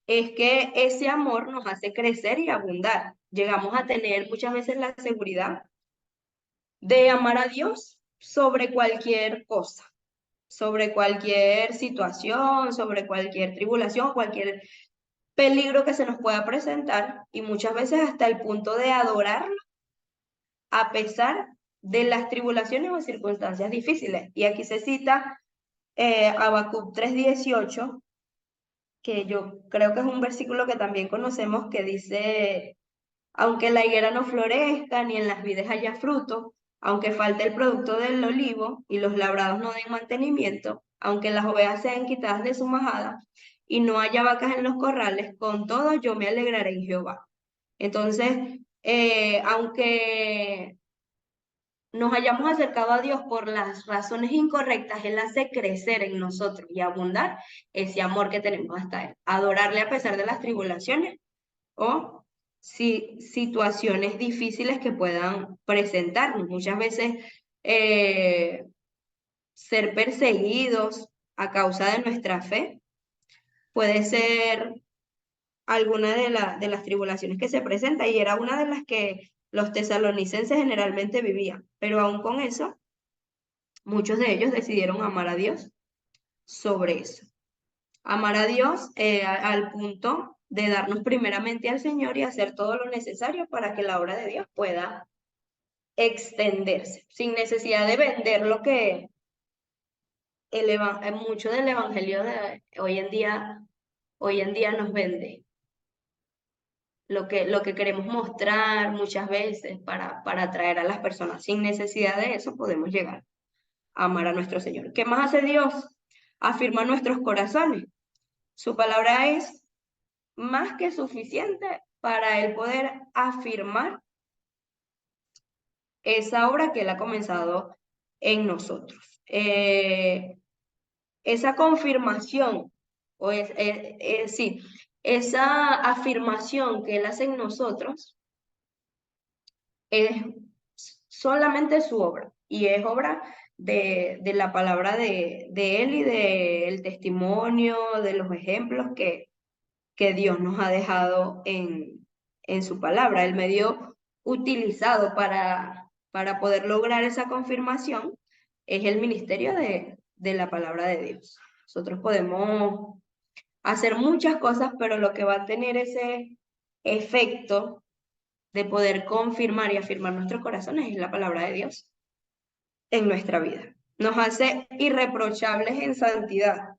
es que ese amor nos hace crecer y abundar. Llegamos a tener muchas veces la seguridad de amar a Dios sobre cualquier cosa, sobre cualquier situación, sobre cualquier tribulación, cualquier peligro que se nos pueda presentar, y muchas veces hasta el punto de adorarlo a pesar de las tribulaciones o circunstancias difíciles. Y aquí se cita Habacuc 3:18, que yo creo que es un versículo que también conocemos, que dice: aunque la higuera no florezca, ni en las vides haya fruto, aunque falte el producto del olivo, y los labrados no den mantenimiento, aunque las ovejas sean quitadas de su majada, y no haya vacas en los corrales, con todo yo me alegraré en Jehová. Entonces, aunque nos hayamos acercado a Dios por las razones incorrectas, Él hace crecer en nosotros y abundar ese amor que tenemos hasta Él. Adorarle a pesar de las tribulaciones o situaciones difíciles que puedan presentarnos. Muchas veces ser perseguidos a causa de nuestra fe puede ser alguna de las tribulaciones que se presenta y era una de las que los tesalonicenses generalmente vivían. Pero aún con eso, muchos de ellos decidieron amar a Dios sobre eso. Amar a Dios al punto de darnos primeramente al Señor y hacer todo lo necesario para que la obra de Dios pueda extenderse, sin necesidad de vender lo que mucho del evangelio de hoy en día nos vende. Lo que queremos mostrar muchas veces para atraer a las personas. Sin necesidad de eso podemos llegar a amar a nuestro Señor. ¿Qué más hace Dios? Afirma nuestros corazones. Su palabra es más que suficiente para Él poder afirmar esa obra que Él ha comenzado en nosotros. Esa confirmación, sí, esa afirmación que Él hace en nosotros es solamente su obra, y es obra de la palabra de Él y del testimonio, de los ejemplos que Dios nos ha dejado en su palabra. El medio utilizado para poder lograr esa confirmación es el ministerio de la palabra de Dios. Nosotros podemos hacer muchas cosas, pero lo que va a tener ese efecto de poder confirmar y afirmar nuestros corazones es la palabra de Dios en nuestra vida. Nos hace irreprochables en santidad.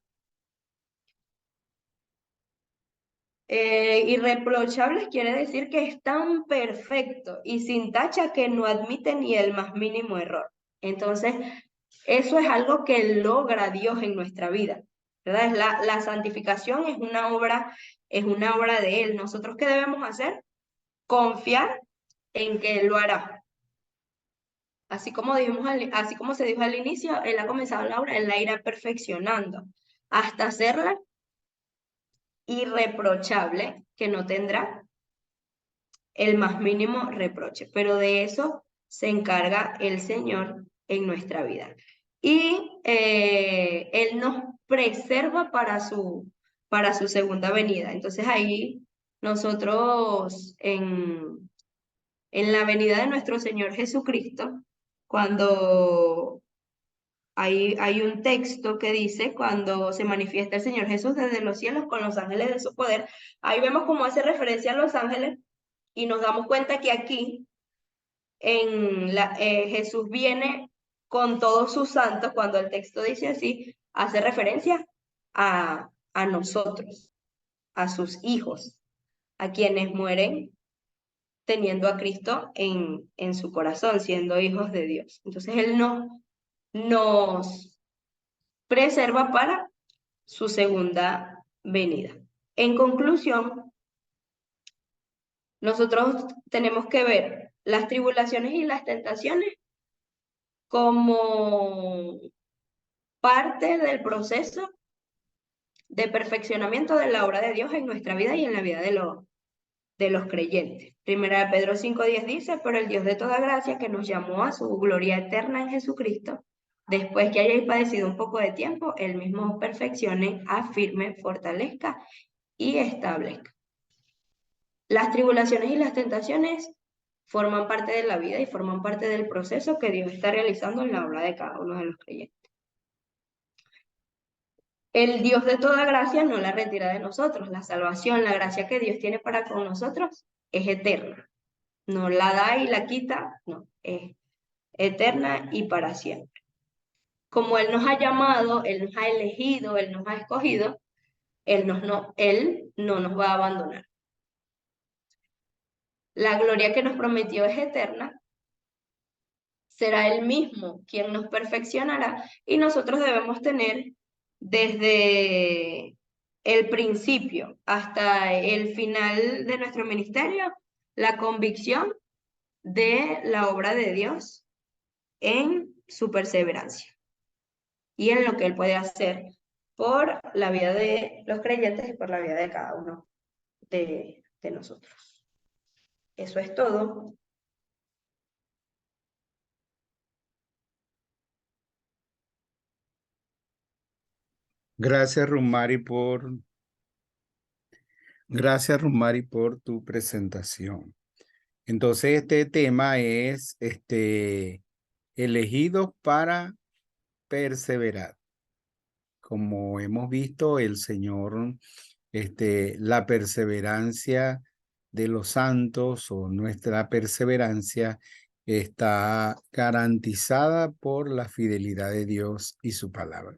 Irreprochables quiere decir que es tan perfecto y sin tacha que no admite ni el más mínimo error. Entonces, eso es algo que logra Dios en nuestra vida, ¿verdad? La santificación es una obra de Él. ¿Nosotros qué debemos hacer? Confiar en que Él lo hará. Así como se dijo al inicio, Él ha comenzado la obra, Él la irá perfeccionando hasta hacerla irreprochable, que no tendrá el más mínimo reproche. Pero de eso se encarga el Señor en nuestra vida. Y Él nos preserva para su segunda venida. Entonces ahí nosotros en la venida de nuestro Señor Jesucristo, cuando hay un texto que dice, cuando se manifiesta el Señor Jesús desde los cielos con los ángeles de su poder, ahí vemos cómo hace referencia a los ángeles y nos damos cuenta que aquí Jesús viene con todos sus santos, cuando el texto dice así, hace referencia a nosotros, a sus hijos, a quienes mueren teniendo a Cristo en su corazón, siendo hijos de Dios. Entonces Él nos preserva para su segunda venida. En conclusión, nosotros tenemos que ver las tribulaciones y las tentaciones como parte del proceso de perfeccionamiento de la obra de Dios en nuestra vida y en la vida de los creyentes. Primera de Pedro 5:10 dice, pero el Dios de toda gracia que nos llamó a su gloria eterna en Jesucristo, después que hayáis padecido un poco de tiempo, Él mismo os perfeccione, afirme, fortalezca y establezca. Las tribulaciones y las tentaciones forman parte de la vida y forman parte del proceso que Dios está realizando en la obra de cada uno de los creyentes. El Dios de toda gracia no la retira de nosotros. La salvación, la gracia que Dios tiene para con nosotros es eterna. No la da y la quita, no, es eterna y para siempre. Como Él nos ha llamado, Él nos ha elegido, Él nos ha escogido, Él no nos va a abandonar. La gloria que nos prometió es eterna. Será Él mismo quien nos perfeccionará y nosotros debemos tener desde el principio hasta el final de nuestro ministerio, la convicción de la obra de Dios en su perseverancia y en lo que Él puede hacer por la vida de los creyentes y por la vida de cada uno de nosotros. Eso es todo. Gracias, Rumari, por tu presentación. Entonces, este tema es elegidos para perseverar. Como hemos visto, el Señor, la perseverancia de los santos o nuestra perseverancia está garantizada por la fidelidad de Dios y su palabra.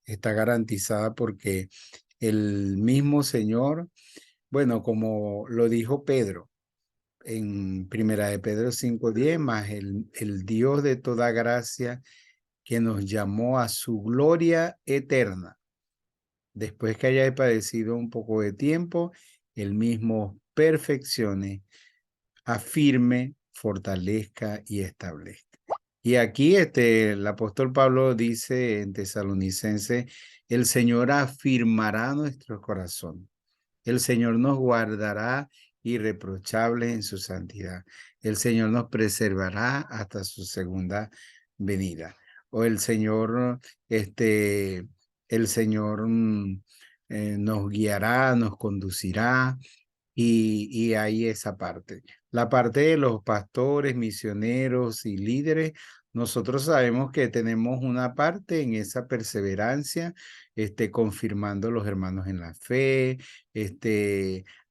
Está garantizada porque el mismo Señor, bueno, como lo dijo Pedro en Primera de Pedro 5:10, más el Dios de toda gracia que nos llamó a su gloria eterna. Después que haya padecido un poco de tiempo, él mismo perfeccione, afirme, fortalezca y establezca. Y aquí el apóstol Pablo dice en Tesalonicense, el Señor afirmará nuestro corazón. El Señor nos guardará irreprochables en su santidad. El Señor nos preservará hasta su segunda venida. O el Señor, nos guiará, nos conducirá, y ahí esa parte. La parte de los pastores, misioneros y líderes, nosotros sabemos que tenemos una parte en esa perseverancia, confirmando a los hermanos en la fe,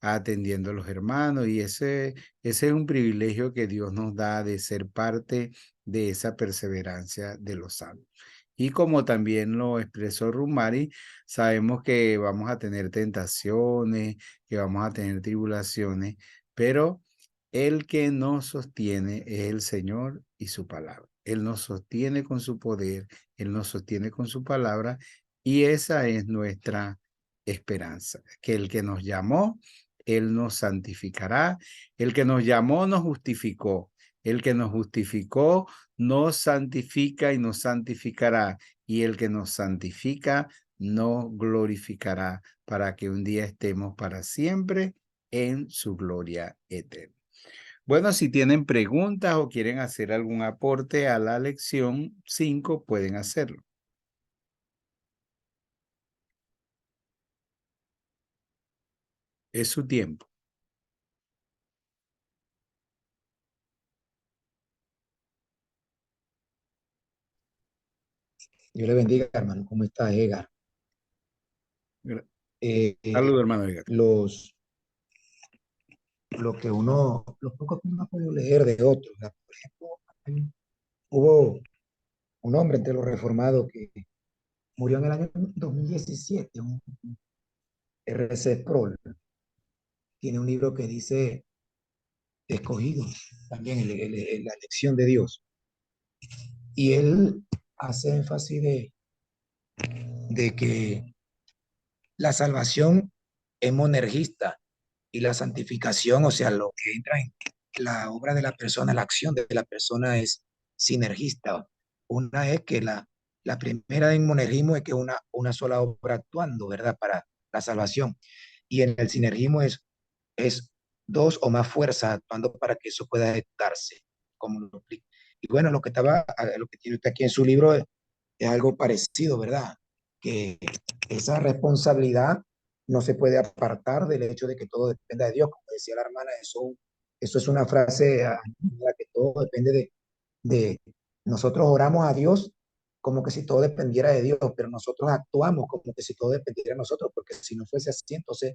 atendiendo a los hermanos, y ese es un privilegio que Dios nos da de ser parte de esa perseverancia de los santos. Y como también lo expresó Rumari, sabemos que vamos a tener tentaciones, que vamos a tener tribulaciones, pero el que nos sostiene es el Señor y su palabra. Él nos sostiene con su poder, Él nos sostiene con su palabra, y esa es nuestra esperanza, que el que nos llamó, Él nos santificará. El que nos llamó nos justificó. El que nos justificó nos santifica y nos santificará. Y el que nos santifica nos glorificará para que un día estemos para siempre en su gloria eterna. Bueno, si tienen preguntas o quieren hacer algún aporte a la lección 5, pueden hacerlo. Es su tiempo. Dios le bendiga, hermano. ¿Cómo está, Edgar? Saludos, hermano Edgar. Lo poco que uno ha podido leer de otros, ¿verdad? Por ejemplo, hubo un hombre entre los reformados que murió en el año 2017, un R.C. Sproul. Tiene un libro que dice Escogidos, también la elección de Dios. Y él hace énfasis de que la salvación es monergista y la santificación, o sea, lo que entra en la obra de la persona, la acción de la persona es sinergista. Una es que la primera en monergismo es que una sola obra actuando, ¿verdad? Para la salvación. Y en el sinergismo es dos o más fuerzas actuando para que eso pueda ejecutarse, como lo explica. Y bueno, lo que tiene usted aquí en su libro es algo parecido, ¿verdad? Que esa responsabilidad no se puede apartar del hecho de que todo dependa de Dios. Como decía la hermana, eso es una frase que todo depende de... Nosotros oramos a Dios como que si todo dependiera de Dios, pero nosotros actuamos como que si todo dependiera de nosotros, porque si no fuese así, entonces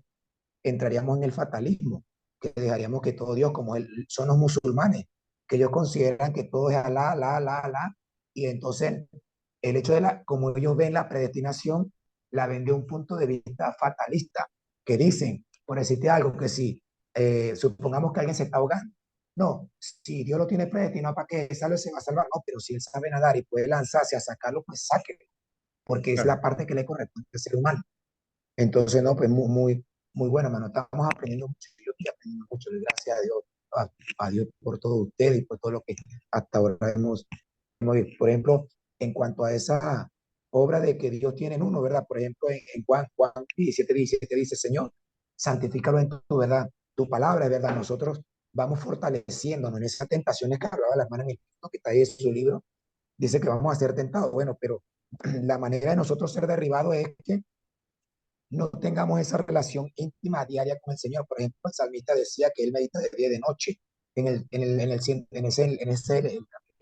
entraríamos en el fatalismo, que dejaríamos que todo Dios, como son los musulmanes, que ellos consideran que todo es Alá, Alá, Alá, Alá, y entonces el hecho como ellos ven la predestinación, la ven de un punto de vista fatalista, que dicen, por decirte algo, que si supongamos que alguien se está ahogando, no, si Dios lo tiene predestinado para que salve, se va a salvar, no, pero si él sabe nadar y puede lanzarse a sacarlo, pues sáquelo, porque es la parte que le corresponde al ser humano. Entonces, no, pues muy bueno, hermano. Estamos aprendiendo mucho. Yo estoy aprendiendo mucho. Le doy gracias a Dios, a Dios por todo ustedes y por todo lo que hasta ahora hemos visto. Por ejemplo, en cuanto a esa obra de que Dios tiene en uno, ¿verdad? Por ejemplo, en Juan 17 dice, Señor, santifícalo en tu verdad, tu palabra es verdad. Nosotros vamos fortaleciéndonos en esas tentaciones que hablaba la hermana en el texto que está ahí en su libro. Dice que vamos a ser tentados. Bueno, pero la manera de nosotros ser derribados es que no tengamos esa relación íntima diaria con el Señor. Por ejemplo, el salmista decía que él medita de día y de noche el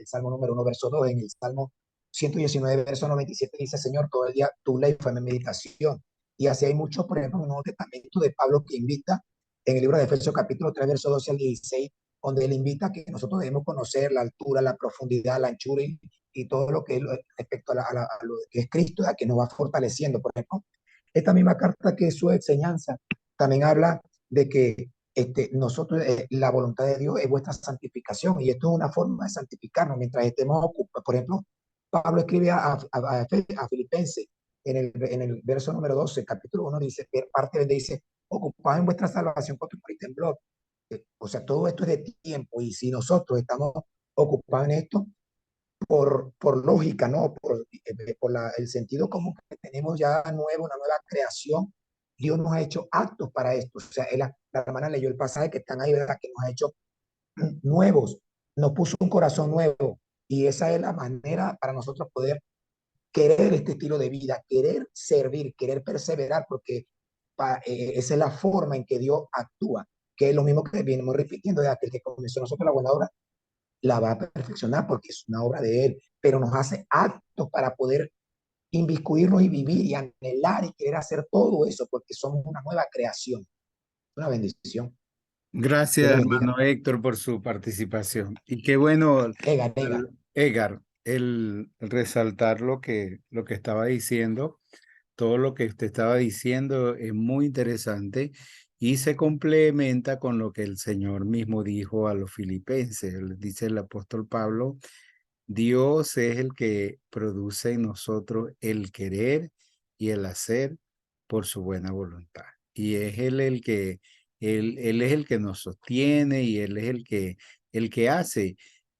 Salmo número 1, verso 2, en el Salmo 119, verso 97, dice, Señor, todo el día tu ley fue mi meditación. Y así hay muchos, por ejemplo, en el Nuevo Testamento de Pablo que invita en el libro de Efesios capítulo 3, verso 12 al 16, donde él invita a que nosotros debemos conocer la altura, la profundidad, la anchura y todo lo que es respecto a lo que es Cristo, a que nos va fortaleciendo. Por ejemplo, esta misma carta que es su enseñanza también habla de que nosotros, la voluntad de Dios es vuestra santificación y esto es una forma de santificarnos mientras estemos ocupados. Por ejemplo, Pablo escribe a Filipenses en el verso número 12, capítulo 1, dice, parte donde dice, ocupados en vuestra salvación con temor y temblor. O sea, todo esto es de tiempo y si nosotros estamos ocupados en esto, por lógica, ¿no? El sentido común que tenemos ya nuevo, una nueva creación, Dios nos ha hecho actos para esto. O sea, la hermana leyó el pasaje que están ahí, ¿verdad? Que nos ha hecho nuevos, nos puso un corazón nuevo. Y esa es la manera para nosotros poder querer este estilo de vida, querer servir, querer perseverar, porque esa es la forma en que Dios actúa, que es lo mismo que venimos repitiendo de aquel que comenzó nosotros la buena obra la va a perfeccionar porque es una obra de Él, pero nos hace actos para poder inviscuirnos y vivir y anhelar y querer hacer todo eso porque somos una nueva creación. Una bendición. Dios Gracias, le bendiga. hermano Héctor, por su participación. Y qué bueno, Ega. Edgar, el resaltar lo que estaba diciendo. Todo lo que usted estaba diciendo es muy interesante y se complementa con lo que el Señor mismo dijo a los filipenses. Dice el apóstol Pablo, Dios es el que produce en nosotros el querer y el hacer por su buena voluntad. Y es Él Él es el que nos sostiene y Él es el que hace,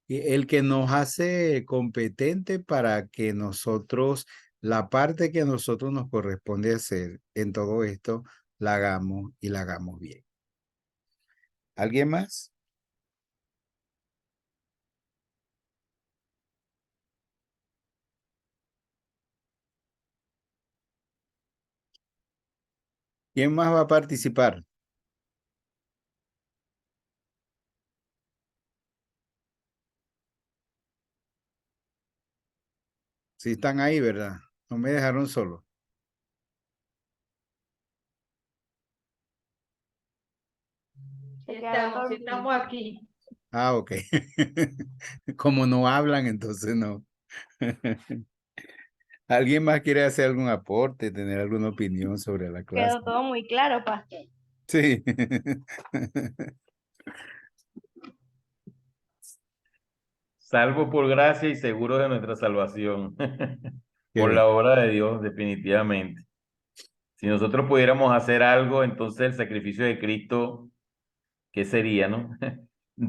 el que nos hace competente para que nosotros, la parte que a nosotros nos corresponde hacer en todo esto, la hagamos y la hagamos bien. ¿Alguien más? ¿Quién más va a participar? Si están ahí, ¿verdad? No me dejaron solo. Estamos aquí. Ah, ok. Como no hablan, entonces no. ¿Alguien más quiere hacer algún aporte, tener alguna opinión sobre la clase? Quedó todo muy claro, pastor. Sí. Salvo por gracia y seguro de nuestra salvación. Qué Por bien. la obra de Dios, definitivamente. Si nosotros pudiéramos hacer algo, entonces el sacrificio de Cristo, ¿qué sería, no?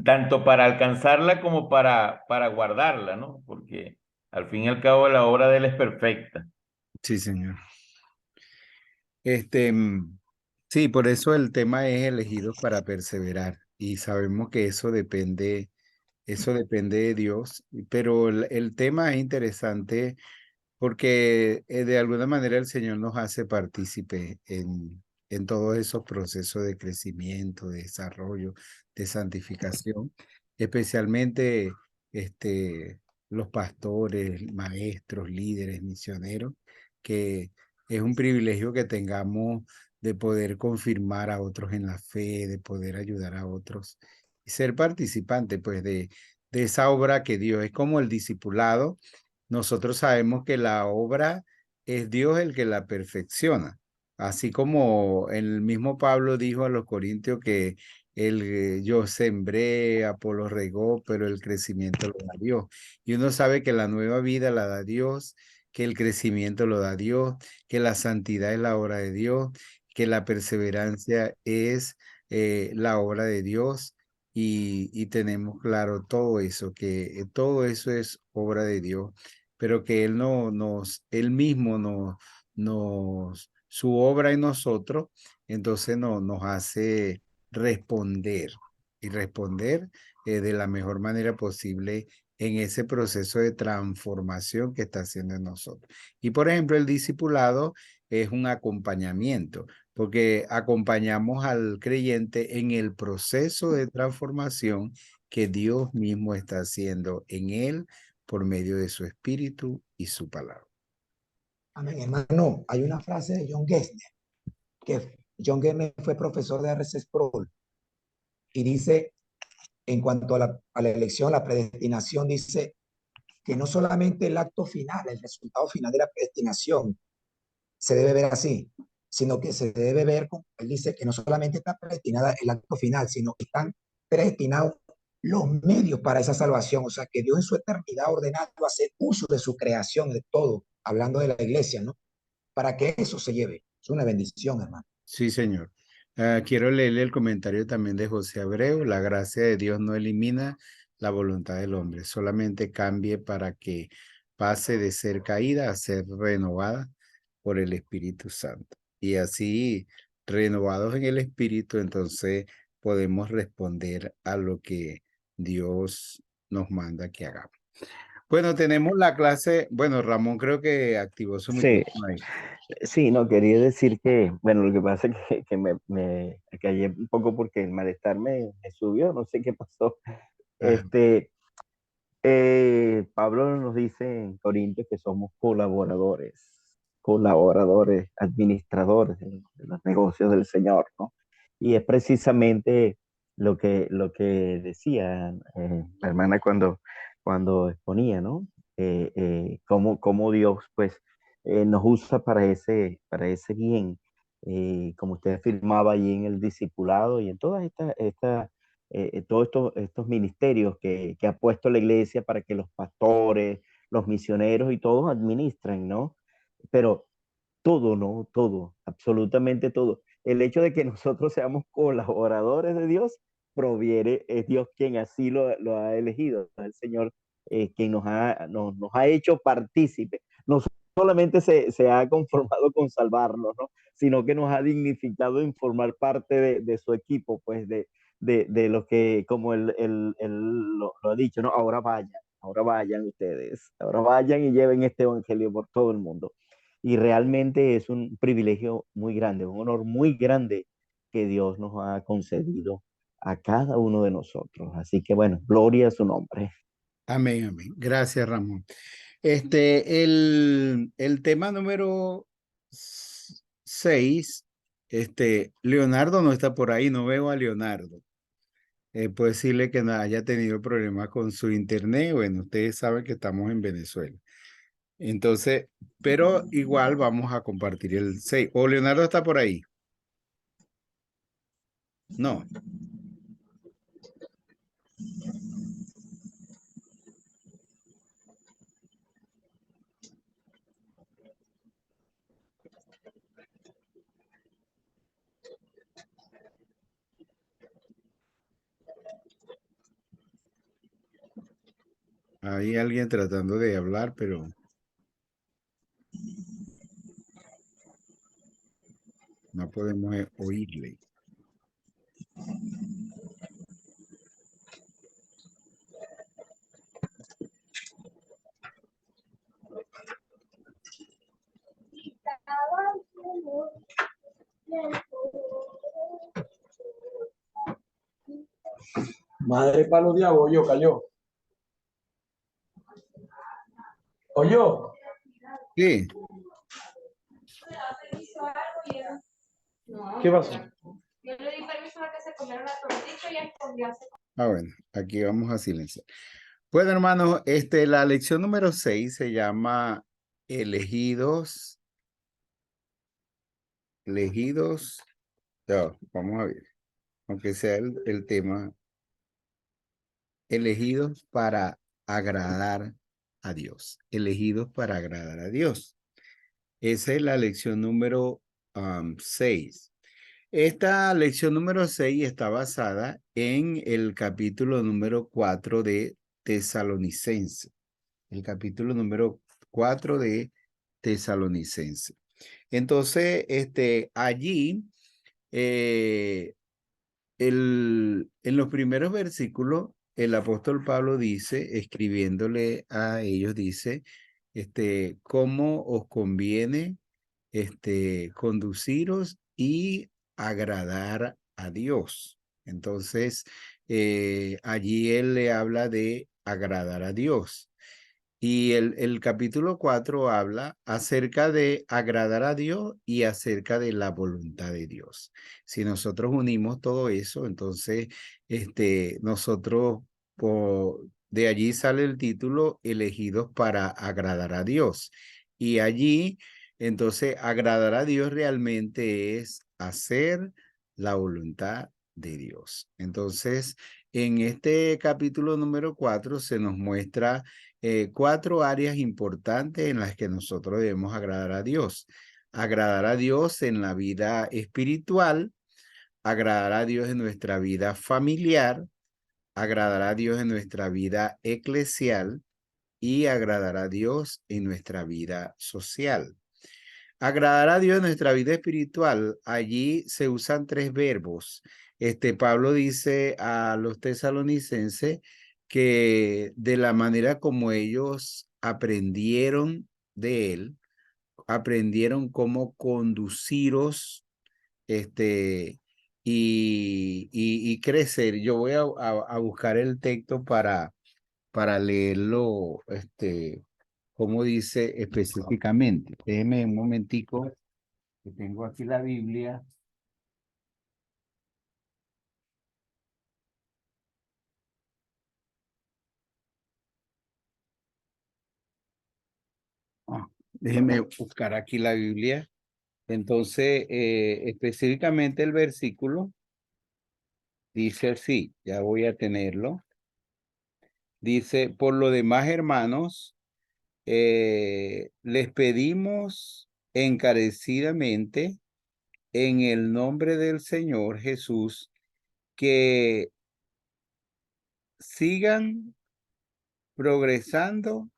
Tanto para alcanzarla como para guardarla, ¿no? Porque al fin y al cabo la obra de Él es perfecta. Sí, señor. Sí, por eso el tema es elegidos para perseverar y sabemos que eso depende de Dios, pero el tema es interesante porque de alguna manera el Señor nos hace partícipe en todos esos procesos de crecimiento, de desarrollo, de santificación, especialmente los pastores, maestros, líderes, misioneros, que es un privilegio que tengamos de poder confirmar a otros en la fe, de poder ayudar a otros y ser participante pues de esa obra que Dios es como el discipulado. Nosotros sabemos que la obra es Dios el que la perfecciona. Así como el mismo Pablo dijo a los corintios que yo sembré, Apolo regó, pero el crecimiento lo da Dios. Y uno sabe que la nueva vida la da Dios que el crecimiento lo da Dios, que la santidad es la obra de Dios, que la perseverancia es la obra de Dios y tenemos claro todo eso, que todo eso es obra de Dios, pero que Él no Él mismo su obra en nosotros, entonces nos hace responder y responder de la mejor manera posible en ese proceso de transformación que está haciendo en nosotros. Y por ejemplo, el discipulado es un acompañamiento, porque acompañamos al creyente en el proceso de transformación que Dios mismo está haciendo en él por medio de su espíritu y su palabra. Amén, hermano. Hay una frase de John Gessner, que John Gessner fue profesor de R.C. Sproul, y dice, en cuanto a la elección, la predestinación, dice que no solamente el acto final, el resultado final de la predestinación se debe ver así, sino que se debe ver, como él dice, que no solamente está predestinada el acto final, sino que están predestinados los medios para esa salvación. O sea, que Dios en su eternidad ha ordenado hacer uso de su creación, de todo, hablando de la iglesia, ¿no? Para que eso se lleve. Es una bendición, hermano. Sí, señor. Quiero leerle el comentario también de José Abreu. La gracia de Dios no elimina la voluntad del hombre, solamente cambie para que pase de ser caída a ser renovada por el Espíritu Santo. Y así, renovados en el Espíritu, entonces podemos responder a lo que Dios nos manda que hagamos. Bueno, tenemos la clase. Bueno, Ramón creo que activó su Sí, micrófono ahí. sí, no, quería decir que, bueno, lo que pasa es que me callé un poco porque el malestar me subió, no sé qué pasó. Ah, Pablo nos dice en Corintios que somos colaboradores, administradores de los negocios del Señor, ¿no? Y es precisamente lo que decía la hermana cuando exponía, ¿no? Cómo Dios, pues, nos usa para ese bien, como usted afirmaba allí en el discipulado y en todas todos estos ministerios que ha puesto la iglesia para que los pastores, los misioneros y todos administren, ¿no? Pero todo, ¿no? Todo, absolutamente todo. El hecho de que nosotros seamos colaboradores de Dios proviene, es Dios quien así lo ha elegido, el Señor quien nos ha hecho partícipe. No solamente se ha conformado con salvarnos, ¿no? Sino que nos ha dignificado en formar parte de su equipo, pues de lo que, como él lo ha dicho, ¿no? Ahora vayan ustedes, ahora vayan y lleven este evangelio por todo el mundo. Y realmente es un privilegio muy grande, un honor muy grande que Dios nos ha concedido a cada uno de nosotros. Así que bueno, gloria a su nombre. amén, amén. Gracias, Ramón. El tema número 6, Leonardo no está por ahí, no veo a Leonardo. Puedo decirle que no haya tenido problemas con su internet. Bueno, ustedes saben que estamos en Venezuela. Entonces, pero igual vamos a compartir el 6. ¿O Leonardo está por ahí? No. Hay alguien tratando de hablar, pero no podemos oírle. Madre palo diablo, oyó, cayó. Oyó. Sí. ¿Qué pasó? Yo le di permiso a que se comiera una tortilla y escondió. Bueno, aquí vamos a silenciar. Bueno, hermanos, la lección número 6 se llama elegidos. Ya, vamos a ver, aunque sea el tema, elegidos para agradar a Dios, elegidos para agradar a Dios. Esa es la lección número 6. Esta lección número 6 está basada en el capítulo número 4 de Tesalonicense. El capítulo número 4 de Tesalonicense. Entonces, allí, en los primeros versículos, el apóstol Pablo dice, escribiéndole a ellos, dice, cómo os conviene, conduciros y agradar a Dios. Entonces, allí él le habla de agradar a Dios. Y el capítulo 4 habla acerca de agradar a Dios y acerca de la voluntad de Dios. Si nosotros unimos todo eso, entonces nosotros de allí sale el título elegidos para agradar a Dios. Y allí, entonces, agradar a Dios realmente es hacer la voluntad de Dios. Entonces, en este capítulo número 4 se nos muestra 4 áreas importantes en las que nosotros debemos agradar a Dios. Agradar a Dios en la vida espiritual, agradar a Dios en nuestra vida familiar, agradar a Dios en nuestra vida eclesial y agradar a Dios en nuestra vida social. Agradar a Dios en nuestra vida espiritual, allí se usan 3 verbos. Pablo dice a los tesalonicenses que de la manera como ellos aprendieron de él, aprendieron cómo conduciros y crecer. Yo voy a buscar el texto para leerlo, como dice específicamente. Déjeme un momentico, que tengo aquí la Biblia. Déjeme buscar aquí la Biblia. Entonces, específicamente el versículo dice así, ya voy a tenerlo. Dice, por lo demás, hermanos, les pedimos encarecidamente en el nombre del Señor Jesús que sigan progresando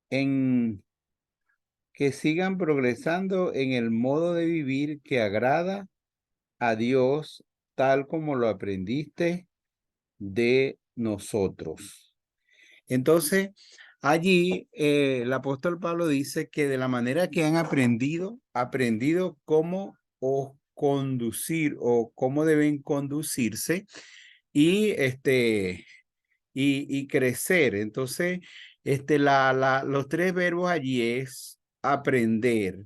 en el modo de vivir que agrada a Dios, tal como lo aprendiste de nosotros. Entonces, allí el apóstol Pablo dice que de la manera que han aprendido cómo conducir o cómo deben conducirse y y crecer. Entonces, los 3 verbos allí es aprender.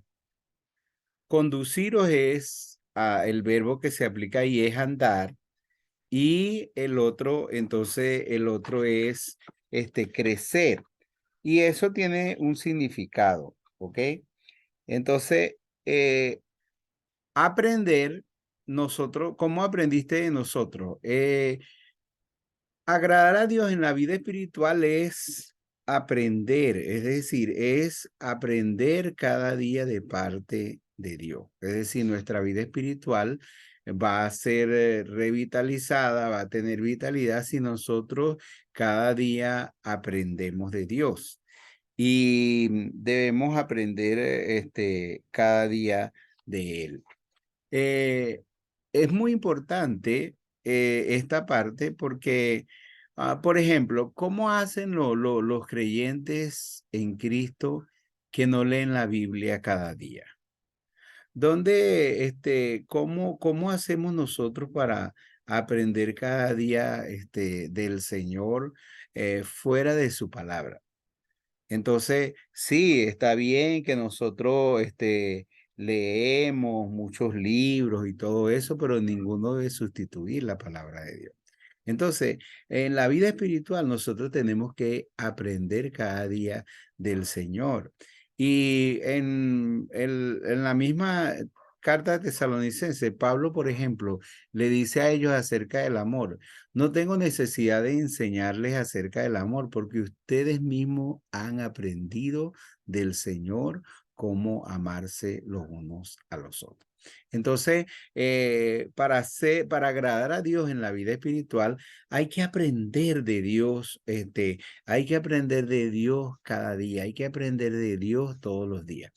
Conduciros es el verbo que se aplica ahí es andar. Y el otro, entonces, el otro es crecer. Y eso tiene un significado, ¿ok? Entonces, aprender, nosotros, ¿cómo aprendiste de nosotros? Agradar a Dios en la vida espiritual es aprender, es decir, es aprender cada día de parte de Dios. Es decir, nuestra vida espiritual va a ser revitalizada, va a tener vitalidad si nosotros cada día aprendemos de Dios. Y debemos aprender cada día de Él. Es muy importante esta parte porque, por ejemplo, ¿cómo hacen los creyentes en Cristo que no leen la Biblia cada día? ¿Cómo hacemos nosotros para aprender cada día del Señor fuera de su palabra? Entonces, sí, está bien que nosotros leemos muchos libros y todo eso, pero ninguno debe sustituir la palabra de Dios. Entonces, en la vida espiritual nosotros tenemos que aprender cada día del Señor. Y en la misma carta de Tesalonicenses, Pablo, por ejemplo, le dice a ellos acerca del amor. No tengo necesidad de enseñarles acerca del amor porque ustedes mismos han aprendido del Señor cómo amarse los unos a los otros. Entonces, para agradar a Dios en la vida espiritual, hay que aprender de Dios, hay que aprender de Dios cada día, hay que aprender de Dios todos los días.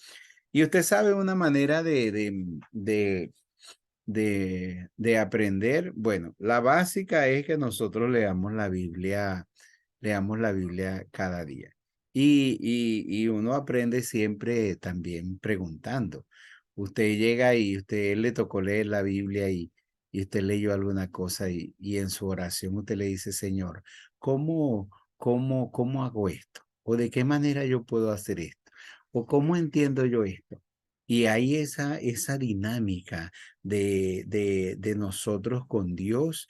Y usted sabe una manera de aprender. Bueno, la básica es que nosotros leamos la Biblia cada día. Y uno aprende siempre también preguntando. Usted llega y usted le tocó leer la Biblia y usted leyó alguna cosa y en su oración usted le dice, Señor, ¿cómo hago esto? ¿O de qué manera yo puedo hacer esto? ¿O cómo entiendo yo esto? Y hay esa dinámica de nosotros con Dios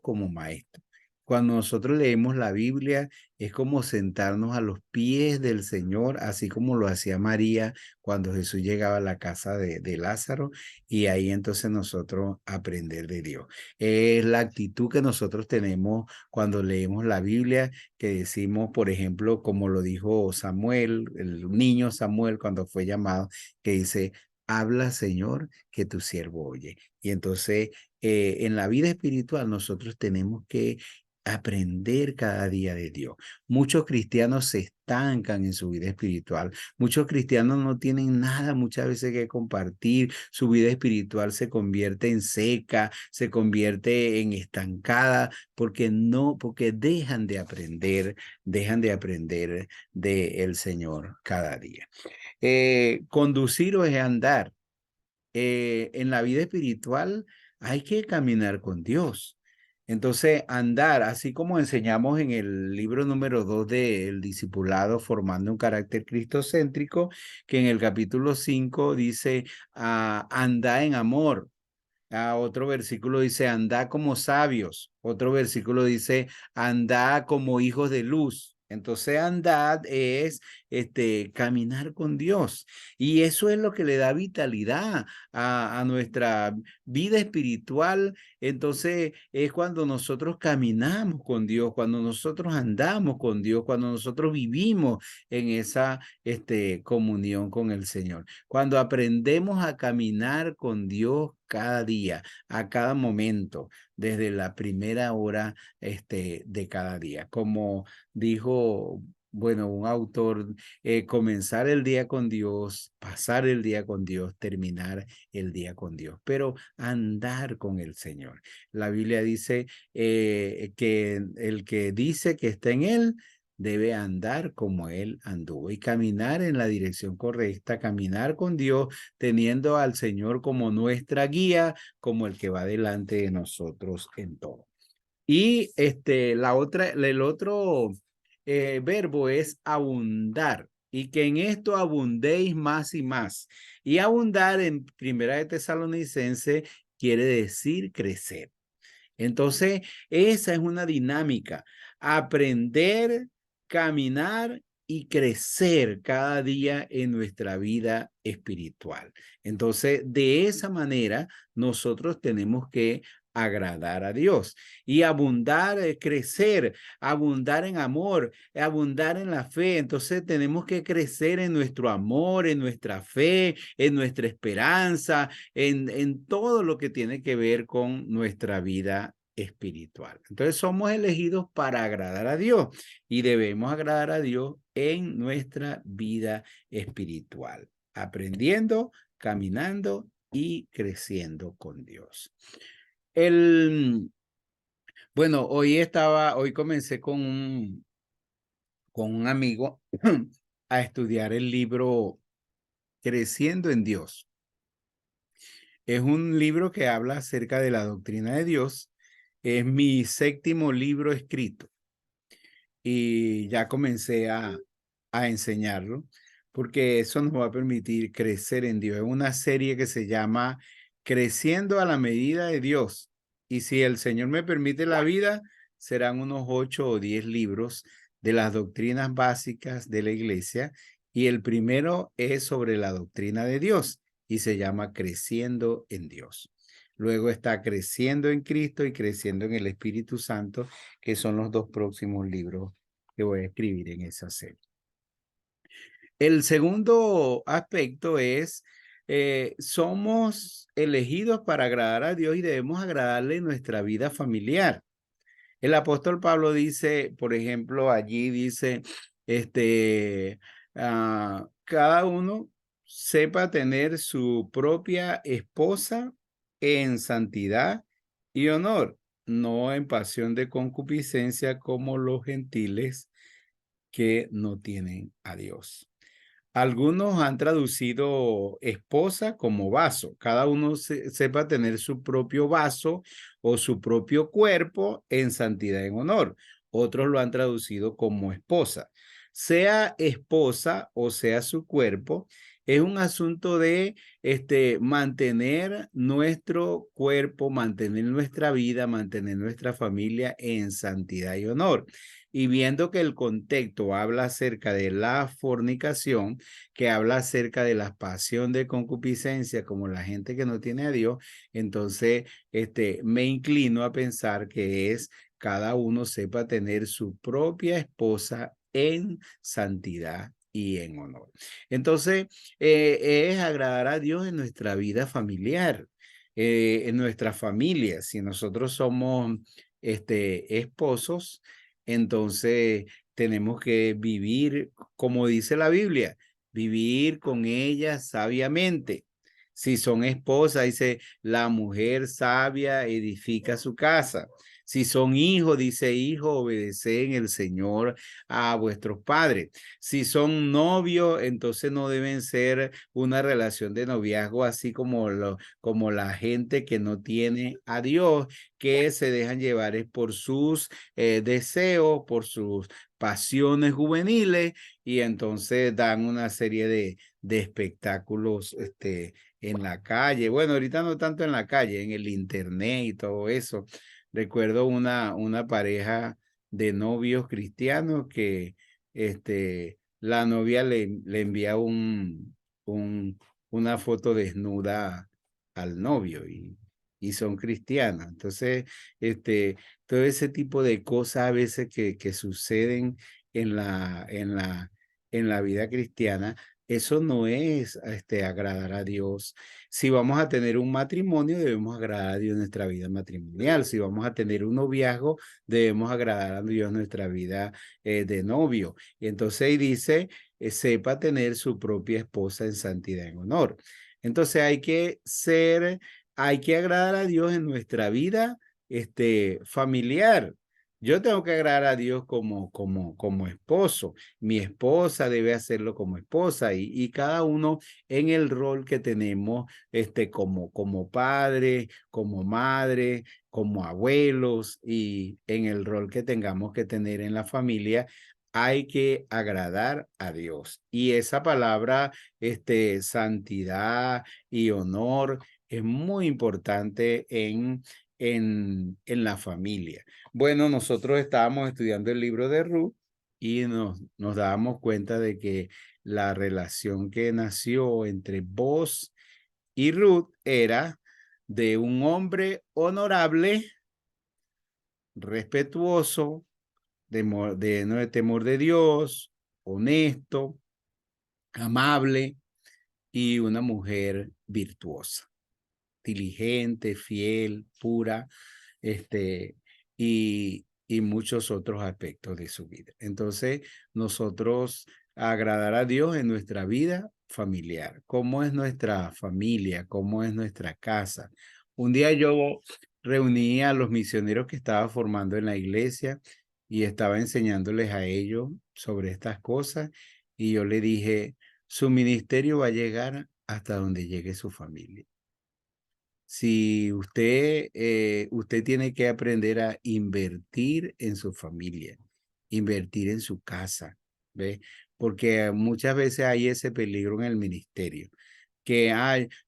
como maestro. Cuando nosotros leemos la Biblia, es como sentarnos a los pies del Señor, así como lo hacía María cuando Jesús llegaba a la casa de Lázaro, y ahí entonces nosotros aprender de Dios. Es la actitud que nosotros tenemos cuando leemos la Biblia, que decimos, por ejemplo, como lo dijo Samuel, el niño Samuel cuando fue llamado, que dice, habla, Señor, que tu siervo oye. Y entonces, en la vida espiritual nosotros tenemos que aprender cada día de Dios. Muchos cristianos se estancan en su vida espiritual. Muchos cristianos no tienen nada muchas veces que compartir. Su vida espiritual se convierte en seca, se convierte en estancada porque dejan de aprender del Señor cada día. Conducir o es andar. En la vida espiritual hay que caminar con Dios. Entonces, andar, así como enseñamos en el libro número 2 del discipulado, formando un carácter cristocéntrico, que en el capítulo 5 dice, anda en amor. Otro versículo dice, anda como sabios. Otro versículo dice, anda como hijos de luz. Entonces, andar es caminar con Dios. Y eso es lo que le da vitalidad a nuestra vida espiritual. Entonces, es cuando nosotros caminamos con Dios, cuando nosotros andamos con Dios, cuando nosotros vivimos en esa comunión con el Señor. Cuando aprendemos a caminar con Dios cada día, a cada momento, desde la primera hora de cada día. Como dijo, bueno, un autor, comenzar el día con Dios, pasar el día con Dios, terminar el día con Dios, pero andar con el Señor. La Biblia dice que el que dice que está en Él, debe andar como Él anduvo y caminar en la dirección correcta, caminar con Dios, teniendo al Señor como nuestra guía, como el que va delante de nosotros en todo. Y el otro verbo es abundar, y que en esto abundéis más y más. Y abundar en Primera de Tesalonicenses quiere decir crecer. Entonces, esa es una dinámica. Aprender, caminar y crecer cada día en nuestra vida espiritual. Entonces, de esa manera, nosotros tenemos que agradar a Dios y abundar, crecer, abundar en amor, abundar en la fe. Entonces tenemos que crecer en nuestro amor, en nuestra fe, en nuestra esperanza, en todo lo que tiene que ver con nuestra vida espiritual. Entonces somos elegidos para agradar a Dios y debemos agradar a Dios en nuestra vida espiritual, aprendiendo, caminando y creciendo con Dios. Bueno, hoy comencé con un amigo a estudiar el libro Creciendo en Dios. Es un libro que habla acerca de la doctrina de Dios. Es mi 7º libro escrito y ya comencé a enseñarlo porque eso nos va a permitir crecer en Dios. Es una serie que se llama Creciendo a la medida de Dios. Y si el Señor me permite la vida, serán unos 8 o 10 libros de las doctrinas básicas de la iglesia. Y el primero es sobre la doctrina de Dios. y se llama Creciendo en Dios. Luego está Creciendo en Cristo y Creciendo en el Espíritu Santo, que son los dos próximos libros que voy a escribir en esa serie. El segundo aspecto es, somos elegidos para agradar a Dios y debemos agradarle en nuestra vida familiar. El apóstol Pablo dice, por ejemplo, allí dice, cada uno sepa tener su propia esposa en santidad y honor, no en pasión de concupiscencia como los gentiles que no tienen a Dios. Algunos han traducido esposa como vaso. Cada uno sepa tener su propio vaso o su propio cuerpo en santidad y en honor. Otros lo han traducido como esposa. Sea esposa o sea su cuerpo, es un asunto de mantener nuestro cuerpo, mantener nuestra vida, mantener nuestra familia en santidad y honor. Y viendo que el contexto habla acerca de la fornicación, que habla acerca de la pasión de concupiscencia, como la gente que no tiene a Dios, entonces me inclino a pensar que es cada uno sepa tener su propia esposa en santidad y en honor. Entonces, es agradar a Dios en nuestra vida familiar, en nuestra familia. Si nosotros somos esposos, entonces tenemos que vivir, como dice la Biblia, vivir con ella sabiamente. Si son esposas, dice, la mujer sabia edifica su casa. Si son hijos, dice, hijo, obedecen el Señor a vuestros padres. Si son novios, entonces no deben ser una relación de noviazgo así como la gente que no tiene a Dios, que se dejan llevar es por sus deseos, por sus pasiones juveniles, y entonces dan una serie de espectáculos en la calle. Bueno, ahorita no tanto en la calle, en el internet y todo eso. Recuerdo una pareja de novios cristianos que la novia le envía una foto desnuda al novio y son cristianos. Entonces, todo ese tipo de cosas a veces que suceden en la vida cristiana, eso no es agradar a Dios. Si vamos a tener un matrimonio, debemos agradar a Dios en nuestra vida matrimonial. Si vamos a tener un noviazgo, debemos agradar a Dios en nuestra vida de novio. Y entonces dice, sepa tener su propia esposa en santidad y en honor. Entonces hay que agradar a Dios en nuestra vida familiar. Yo tengo que agradar a Dios como esposo. Mi esposa debe hacerlo como esposa y cada uno en el rol que tenemos como padre, como madre, como abuelos y en el rol que tengamos que tener en la familia. Hay que agradar a Dios. Y esa palabra, santidad y honor, es muy importante en la familia. Bueno, nosotros estábamos estudiando el libro de Ruth y nos dábamos cuenta de que la relación que nació entre Boaz y Ruth era de un hombre honorable, respetuoso, de temor de Dios, honesto, amable y una mujer virtuosa, diligente, fiel, pura, y muchos otros aspectos de su vida. Entonces, nosotros agradar a Dios en nuestra vida familiar. ¿Cómo es nuestra familia? ¿Cómo es nuestra casa? Un día yo reuní a los misioneros que estaba formando en la iglesia y estaba enseñándoles a ellos sobre estas cosas y yo le dije, su ministerio va a llegar hasta donde llegue su familia. Si usted tiene que aprender a invertir en su familia, invertir en su casa, ¿ve? Porque muchas veces hay ese peligro en el ministerio, que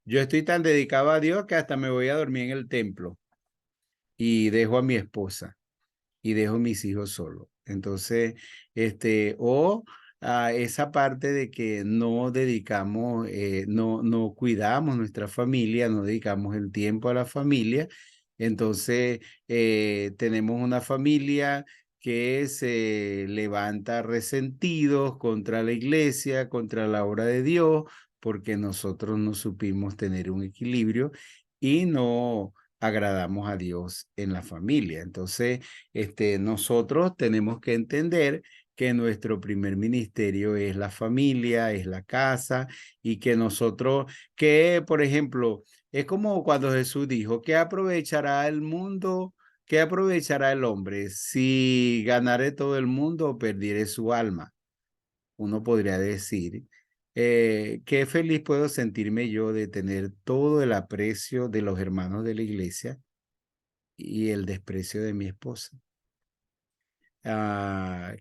yo estoy tan dedicado a Dios que hasta me voy a dormir en el templo y dejo a mi esposa y dejo a mis hijos solos. Entonces, o esa parte de que no dedicamos, no cuidamos nuestra familia, no dedicamos el tiempo a la familia. Entonces, tenemos una familia que se levanta resentidos contra la iglesia, contra la obra de Dios, porque nosotros no supimos tener un equilibrio y no agradamos a Dios en la familia. Entonces, nosotros tenemos que entender que nuestro primer ministerio es la familia, es la casa, y que nosotros, que por ejemplo, es como cuando Jesús dijo, ¿qué aprovechará el mundo? ¿Qué aprovechará el hombre si ganare todo el mundo o perdiere su alma? Uno podría decir, qué feliz puedo sentirme yo de tener todo el aprecio de los hermanos de la iglesia y el desprecio de mi esposa.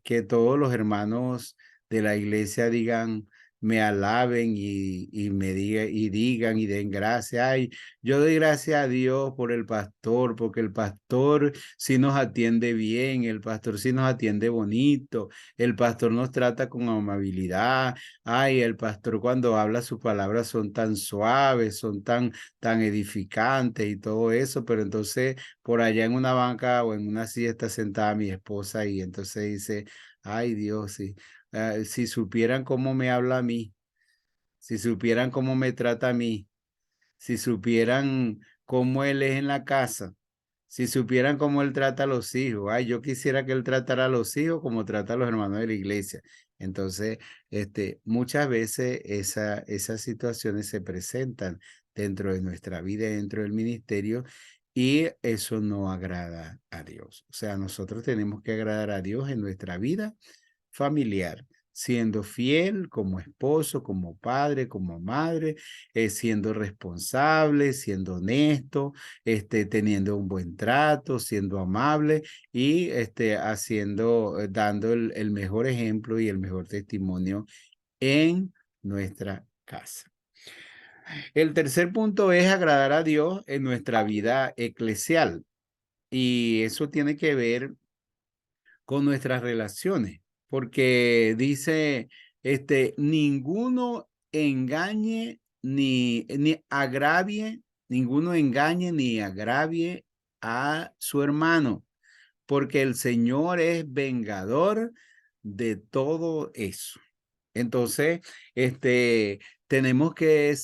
Que todos los hermanos de la iglesia digan, me alaben y me digan y den gracias. Ay, yo doy gracias a Dios por el pastor, porque el pastor sí nos atiende bien, el pastor sí nos atiende bonito, el pastor nos trata con amabilidad. Ay, el pastor cuando habla sus palabras son tan suaves, son tan edificantes y todo eso, pero entonces por allá en una banca o en una silla está sentada mi esposa y entonces dice, ay Dios, si supieran cómo me habla a mí, si supieran cómo me trata a mí, si supieran cómo él es en la casa, si supieran cómo él trata a los hijos, ay, yo quisiera que él tratara a los hijos trata a los hermanos de la iglesia. Entonces, muchas veces esas situaciones se presentan dentro de nuestra vida, dentro del ministerio, y eso no agrada a Dios. O sea, nosotros tenemos que agradar a Dios en nuestra vida familiar, siendo fiel como esposo, como padre, como madre, siendo responsable, siendo honesto, teniendo un buen trato, siendo amable y dando el mejor ejemplo y el mejor testimonio en nuestra casa. El tercer punto es agradar a Dios en nuestra vida eclesial, y eso tiene que ver con nuestras relaciones, porque dice, ninguno engañe ni agravie, ninguno engañe ni agravie a su hermano, porque el Señor es vengador de todo eso. Entonces, tenemos que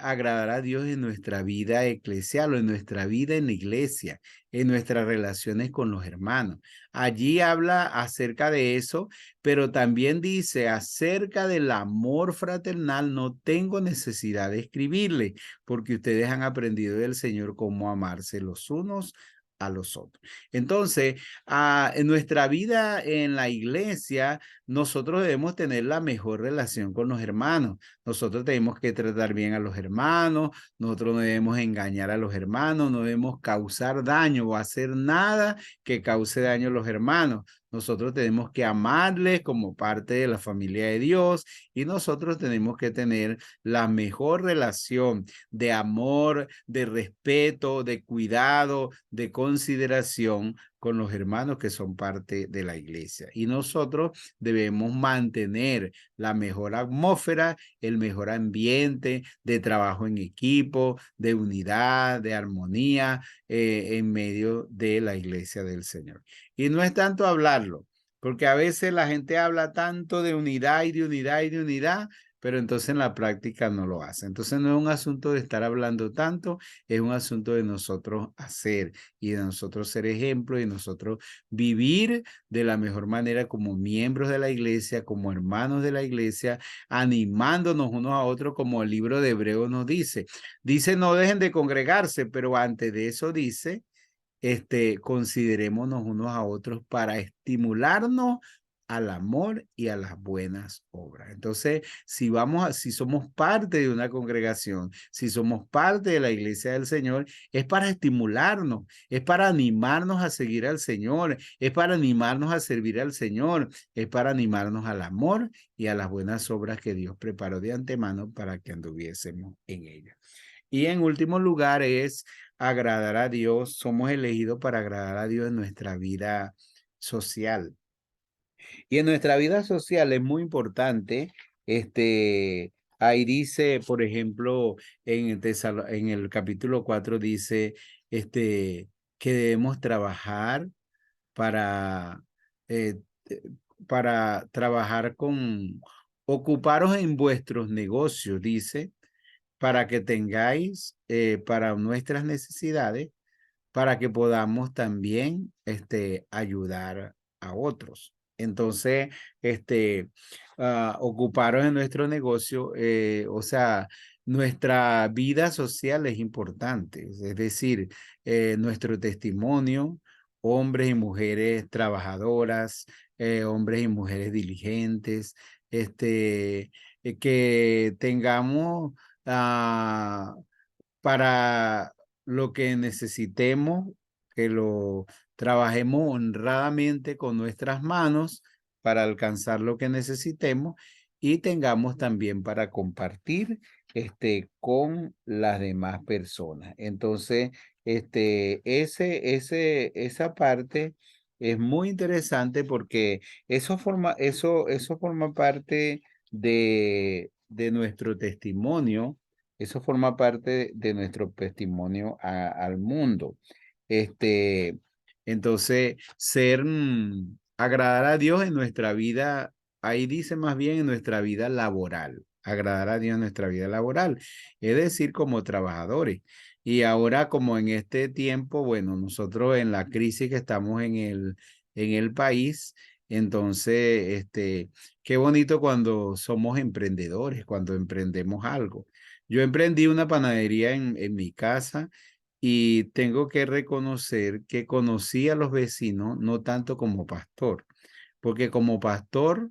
agradar a Dios en nuestra vida eclesial o en nuestra vida en la iglesia, en nuestras relaciones con los hermanos. Allí habla acerca de eso, pero también dice acerca del amor fraternal, no tengo necesidad de escribirle, porque ustedes han aprendido del Señor cómo amarse los unos a los otros. Entonces, en nuestra vida en la iglesia, nosotros debemos tener la mejor relación con los hermanos. Nosotros tenemos que tratar bien a los hermanos, nosotros no debemos engañar a los hermanos, no debemos causar daño o hacer nada que cause daño a los hermanos. Nosotros tenemos que amarles como parte de la familia de Dios, y nosotros tenemos que tener la mejor relación de amor, de respeto, de cuidado, de consideración con los hermanos que son parte de la iglesia. Y nosotros debemos mantener la mejor atmósfera, el mejor ambiente de trabajo en equipo, de unidad, de armonía en medio de la iglesia del Señor. Y no es tanto hablarlo, porque a veces la gente habla tanto de unidad y de unidad y de unidad, pero entonces en la práctica no lo hace. Entonces no es un asunto de estar hablando tanto, es un asunto de nosotros hacer y de nosotros ser ejemplo y de nosotros vivir de la mejor manera como miembros de la iglesia, como hermanos de la iglesia, animándonos unos a otros, como el libro de Hebreos nos dice. Dice, no dejen de congregarse, pero antes de eso dice, considerémonos unos a otros para estimularnos al amor y a las buenas obras. Entonces, si somos parte de una congregación, si somos parte de la iglesia del Señor, es para estimularnos, es para animarnos a seguir al Señor, es para animarnos a servir al Señor, es para animarnos al amor y a las buenas obras que Dios preparó de antemano para que anduviésemos en ellas. Y en último lugar es agradar a Dios. Somos elegidos para agradar a Dios en nuestra vida social. Y en nuestra vida social es muy importante, ahí dice, por ejemplo, en el capítulo 4 dice, que debemos trabajar para, eh, eh, para trabajar ocuparos en vuestros negocios, dice, para que tengáis, para nuestras necesidades, para que podamos también ayudar a otros. Entonces, ocuparos en nuestro negocio, o sea, nuestra vida social es importante, es decir, nuestro testimonio, hombres y mujeres trabajadoras, hombres y mujeres diligentes, que tengamos para lo que necesitemos, que lo trabajemos honradamente con nuestras manos para alcanzar lo que necesitemos y tengamos también para compartir con las demás personas. Entonces, esa parte es muy interesante porque eso forma parte de nuestro testimonio. Eso forma parte de nuestro testimonio al mundo. Entonces, agradar a Dios en nuestra vida, ahí dice más bien en nuestra vida laboral, agradar a Dios en nuestra vida laboral, es decir, como trabajadores. Y ahora, como en este tiempo, bueno, nosotros en la crisis que estamos en el país, entonces, qué bonito cuando somos emprendedores, cuando emprendemos algo. Yo emprendí una panadería en mi casa y tengo que reconocer que conocí a los vecinos no tanto como pastor, porque como pastor,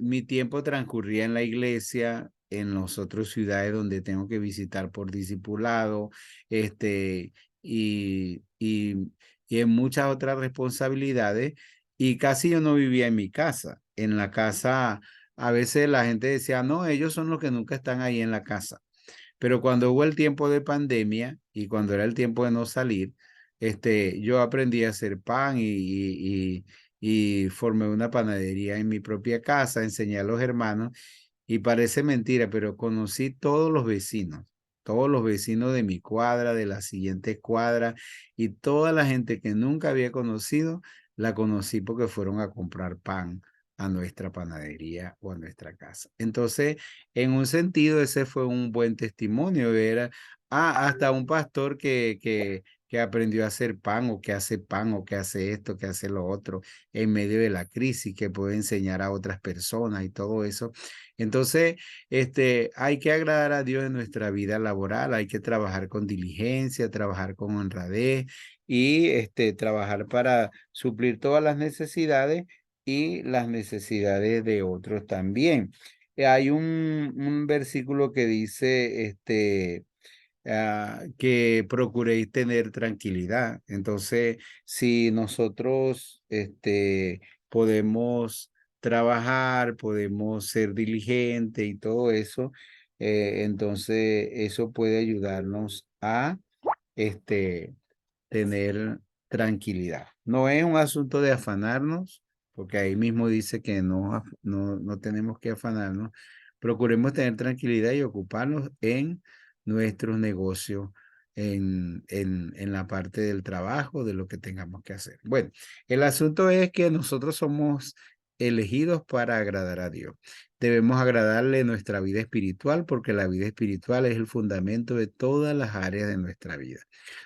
mi tiempo transcurría en la iglesia, en las otras ciudades donde tengo que visitar por discipulado, y, y, y en muchas otras responsabilidades, y casi yo no vivía en mi casa. En la casa, a veces la gente decía, no, ellos son los que nunca están ahí en la casa. Pero cuando hubo el tiempo de pandemia y cuando era el tiempo de no salir, yo aprendí a hacer pan y formé una panadería en mi propia casa, enseñé a los hermanos y parece mentira, pero conocí todos los vecinos de mi cuadra, de la siguiente cuadra y toda la gente que nunca había conocido, la conocí porque fueron a comprar pan a nuestra panadería o a nuestra casa. Entonces, en un sentido, ese fue un buen testimonio. Era hasta un pastor que aprendió a hacer pan o que hace esto, que hace lo otro en medio de la crisis, que puede enseñar a otras personas y todo eso. Entonces, hay que agradar a Dios en nuestra vida laboral, hay que trabajar con diligencia, trabajar con honradez y trabajar para suplir todas las necesidades y las necesidades de otros también. Hay un versículo que dice que procuréis tener tranquilidad. Entonces, si nosotros podemos trabajar, podemos ser diligentes y todo eso, entonces eso puede ayudarnos a tener tranquilidad. No es un asunto de afanarnos, porque ahí mismo dice que no tenemos que afanarnos. Procuremos tener tranquilidad y ocuparnos en nuestros negocios, en la parte del trabajo, de lo que tengamos que hacer. Bueno, el asunto es que nosotros somos elegidos para agradar a Dios. Debemos agradarle en nuestra vida espiritual porque la vida espiritual es el fundamento de todas las áreas de nuestra vida.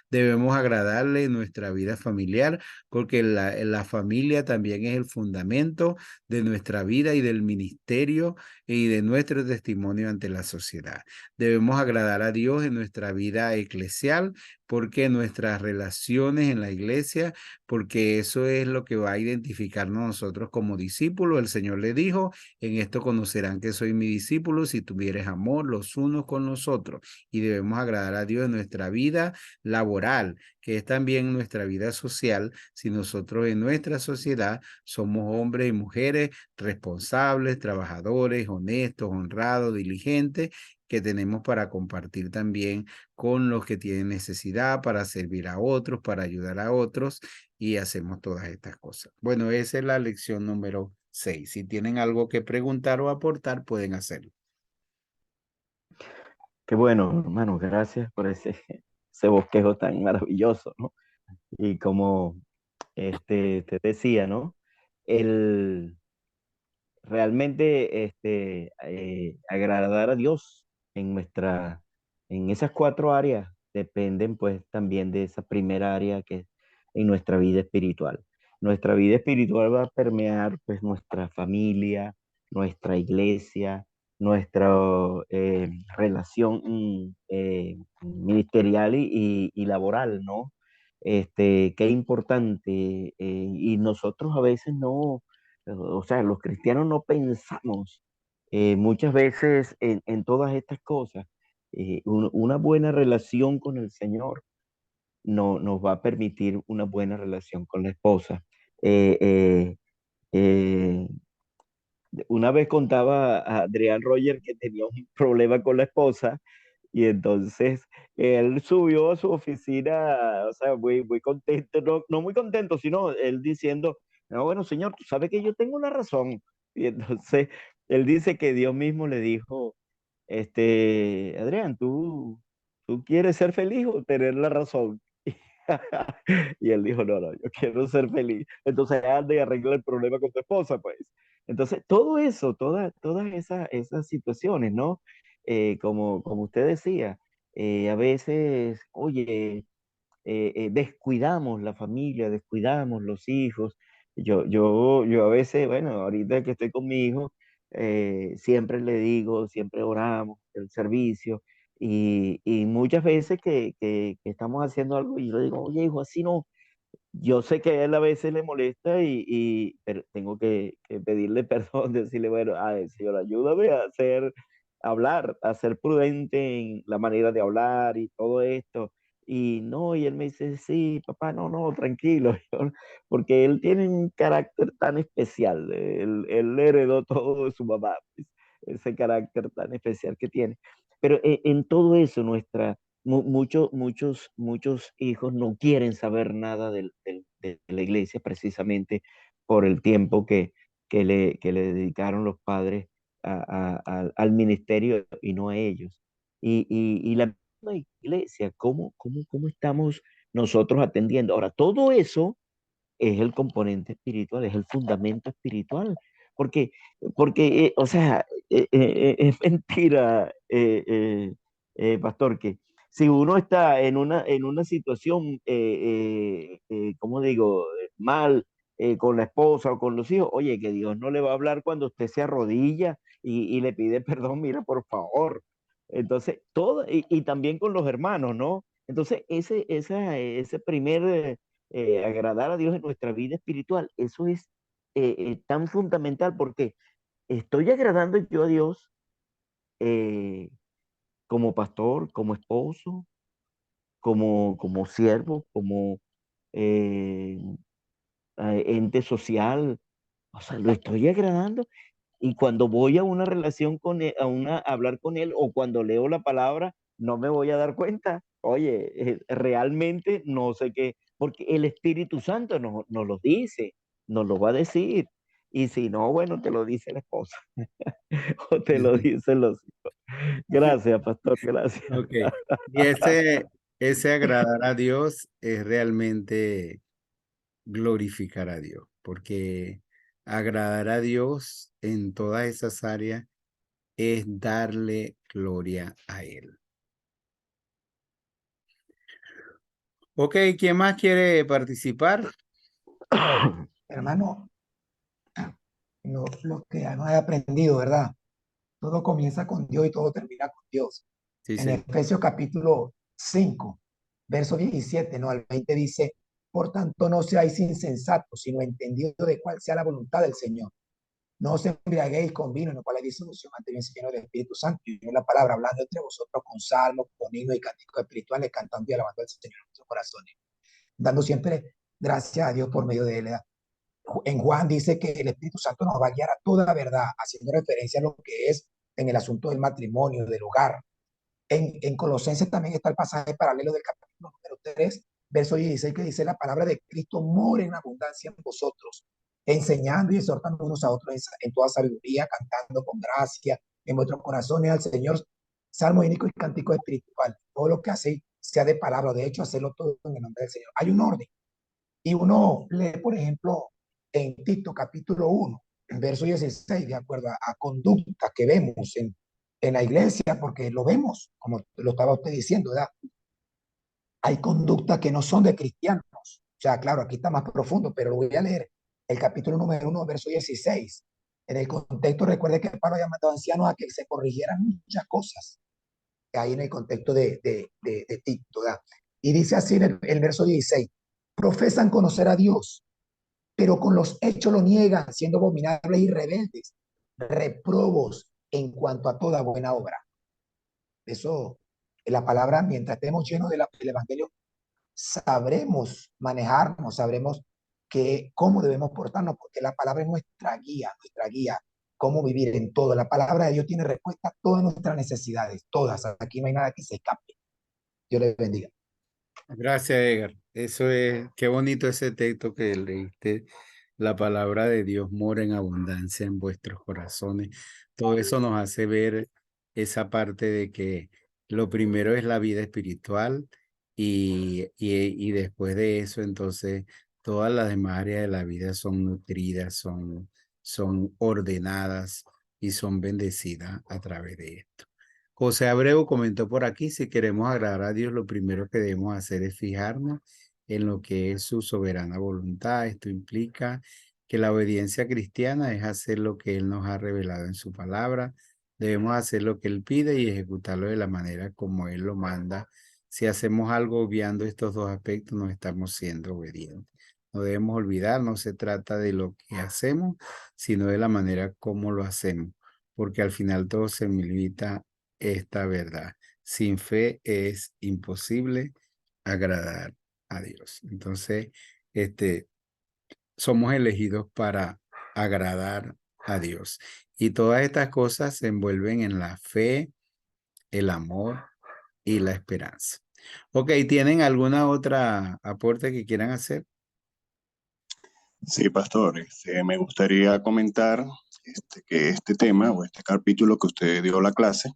Debemos agradarle en nuestra vida familiar porque la familia también es el fundamento de nuestra vida y del ministerio y de nuestro testimonio ante la sociedad. Debemos agradar a Dios en nuestra vida eclesial porque nuestras relaciones en la iglesia, porque eso es lo que va a identificarnos nosotros como discípulos. El Señor le dijo, en esto conocerán que soy mi discípulo si tuvieres amor los unos con los otros. Y debemos agradar a Dios en nuestra vida laboral, que es también nuestra vida social, si nosotros en nuestra sociedad somos hombres y mujeres responsables, trabajadores, honestos, honrados, diligentes, que tenemos para compartir también con los que tienen necesidad, para servir a otros, para ayudar a otros. y hacemos todas estas cosas. Bueno, esa es la lección número 6. Si tienen algo que preguntar o aportar, pueden hacerlo. Qué bueno, hermano, gracias por ese bosquejo tan maravilloso, ¿no? Y como te decía, ¿no? El realmente agradar a Dios en en esas cuatro áreas dependen pues también de esa primera área que es en nuestra vida espiritual. Nuestra vida espiritual va a permear pues nuestra familia, nuestra iglesia, nuestra relación ministerial y laboral, ¿no? Qué importante. Y nosotros a veces no, o sea, los cristianos no pensamos muchas veces en todas estas cosas. Una buena relación con el Señor nos va a permitir una buena relación con la esposa. Eh, eh, eh, una vez contaba a Adrián Roger que tenía un problema con la esposa y entonces él subió a su oficina, o sea, muy contento, no muy contento, sino él diciendo, no, bueno, señor, tú sabes que yo tengo la razón. Y entonces él dice que Dios mismo le dijo, Adrián, ¿tú quieres ser feliz o tener la razón? Y él dijo, no, yo quiero ser feliz. Entonces anda y arregla el problema con tu esposa, pues. Entonces, todo eso, todas esas situaciones, ¿no? Como usted decía, a veces, oye, descuidamos la familia, descuidamos los hijos. Yo a veces, bueno, ahorita que estoy con mi hijo, siempre le digo, siempre oramos el servicio y muchas veces que estamos haciendo algo y yo le digo, oye, hijo, así no. Yo sé que a él a veces le molesta pero tengo que pedirle perdón, decirle, bueno, ay, Señor, ayúdame hablar, a ser prudente en la manera de hablar y todo esto. Y no, y él me dice, sí, papá, no, tranquilo, porque él tiene un carácter tan especial, él heredó todo de su mamá, pues, ese carácter tan especial que tiene. Pero en todo eso, muchos hijos no quieren saber nada de la iglesia precisamente por el tiempo que le dedicaron los padres al ministerio y no a ellos. Y la misma iglesia, ¿cómo estamos nosotros atendiendo? Ahora, todo eso es el componente espiritual, es el fundamento espiritual, porque, o sea, es mentira, pastor, que si uno está en una situación, ¿cómo digo?, mal con la esposa o con los hijos, oye, que Dios no le va a hablar cuando usted se arrodilla y le pide perdón, mira, por favor. Entonces, y también con los hermanos, ¿no? Entonces, ese primer agradar a Dios en nuestra vida espiritual, eso es tan fundamental porque estoy agradando yo a Dios eh, como pastor, como esposo, como siervo, como eh, ente social, o sea, lo estoy agradando. Y cuando voy a una relación con él, a hablar con él, o cuando leo la palabra, no me voy a dar cuenta. Oye, realmente no sé qué, porque el Espíritu Santo nos lo dice, nos lo va a decir. Y si no, bueno, te lo dice la esposa, o te lo dicen los hijos. Gracias, pastor, gracias. Ok. Y ese agradar a Dios es realmente glorificar a Dios, porque agradar a Dios en todas esas áreas es darle gloria a Él. Ok, ¿quién más quiere participar? Hermano, lo que hemos aprendido, ¿verdad? Todo comienza con Dios y todo termina con Dios. Sí, En sí. Efesios capítulo 5, verso 17, ¿no? Al 20 dice, por tanto no seáis insensatos, sino entendidos de cuál sea la voluntad del Señor. No os embriaguéis con vino, en el cual hay disolución, antes bien lleno del Espíritu Santo, y la palabra hablando entre vosotros con salmos, con himnos y cánticos espirituales, cantando y alabando al Señor en nuestros corazones, dando siempre gracias a Dios por medio de él. En Juan dice que el Espíritu Santo nos va a guiar a toda verdad, haciendo referencia a lo que es en el asunto del matrimonio, del hogar. En Colosenses también está el pasaje paralelo del capítulo número 3, verso 16, que dice: la palabra de Cristo mora en abundancia en vosotros, enseñando y exhortando unos a otros en toda sabiduría, cantando con gracia en vuestros corazones al Señor, salmo hínico y cántico espiritual. Todo lo que hacéis sea de palabra, de hecho, hacerlo todo en el nombre del Señor. Hay un orden. Y uno lee, por ejemplo, en Tito capítulo 1, en verso 16, de acuerdo a conducta que vemos en la iglesia, porque lo vemos, como lo estaba usted diciendo, ¿verdad? Hay conductas que no son de cristianos. O sea, claro, aquí está más profundo, pero lo voy a leer. El capítulo número 1, verso 16. En el contexto, recuerde que Pablo había mandado a ancianos a que se corrigieran muchas cosas. Ahí en el contexto de Tito, ¿verdad? Y dice así en el verso 16: profesan conocer a Dios, pero con los hechos lo niegan, siendo abominables y rebeldes, reprobos en cuanto a toda buena obra. Eso, la palabra, mientras estemos llenos del Evangelio, sabremos manejarnos, sabremos cómo debemos portarnos, porque la palabra es nuestra guía, cómo vivir en todo. La palabra de Dios tiene respuesta a todas nuestras necesidades, todas. Aquí no hay nada que se escape. Dios les bendiga. Gracias, Edgar. Eso es, qué bonito ese texto que leíste. La palabra de Dios mora en abundancia en vuestros corazones. Todo eso nos hace ver esa parte de que lo primero es la vida espiritual y después de eso, entonces, todas las demás áreas de la vida son nutridas, son ordenadas y son bendecidas a través de esto. José Abreu comentó por aquí: si queremos agradar a Dios, lo primero que debemos hacer es fijarnos en lo que es su soberana voluntad. Esto implica que la obediencia cristiana es hacer lo que Él nos ha revelado en su palabra. Debemos hacer lo que Él pide y ejecutarlo de la manera como Él lo manda. Si hacemos algo obviando estos dos aspectos, no estamos siendo obedientes. No debemos olvidar, no se trata de lo que hacemos, sino de la manera como lo hacemos, porque al final todo se limita esta verdad. Sin fe es imposible agradar a Dios. Entonces, somos elegidos para agradar a Dios. Y todas estas cosas se envuelven en la fe, el amor y la esperanza. Ok, ¿tienen alguna otra aporte que quieran hacer? Sí, pastor, me gustaría comentar que este tema o este capítulo que usted dio la clase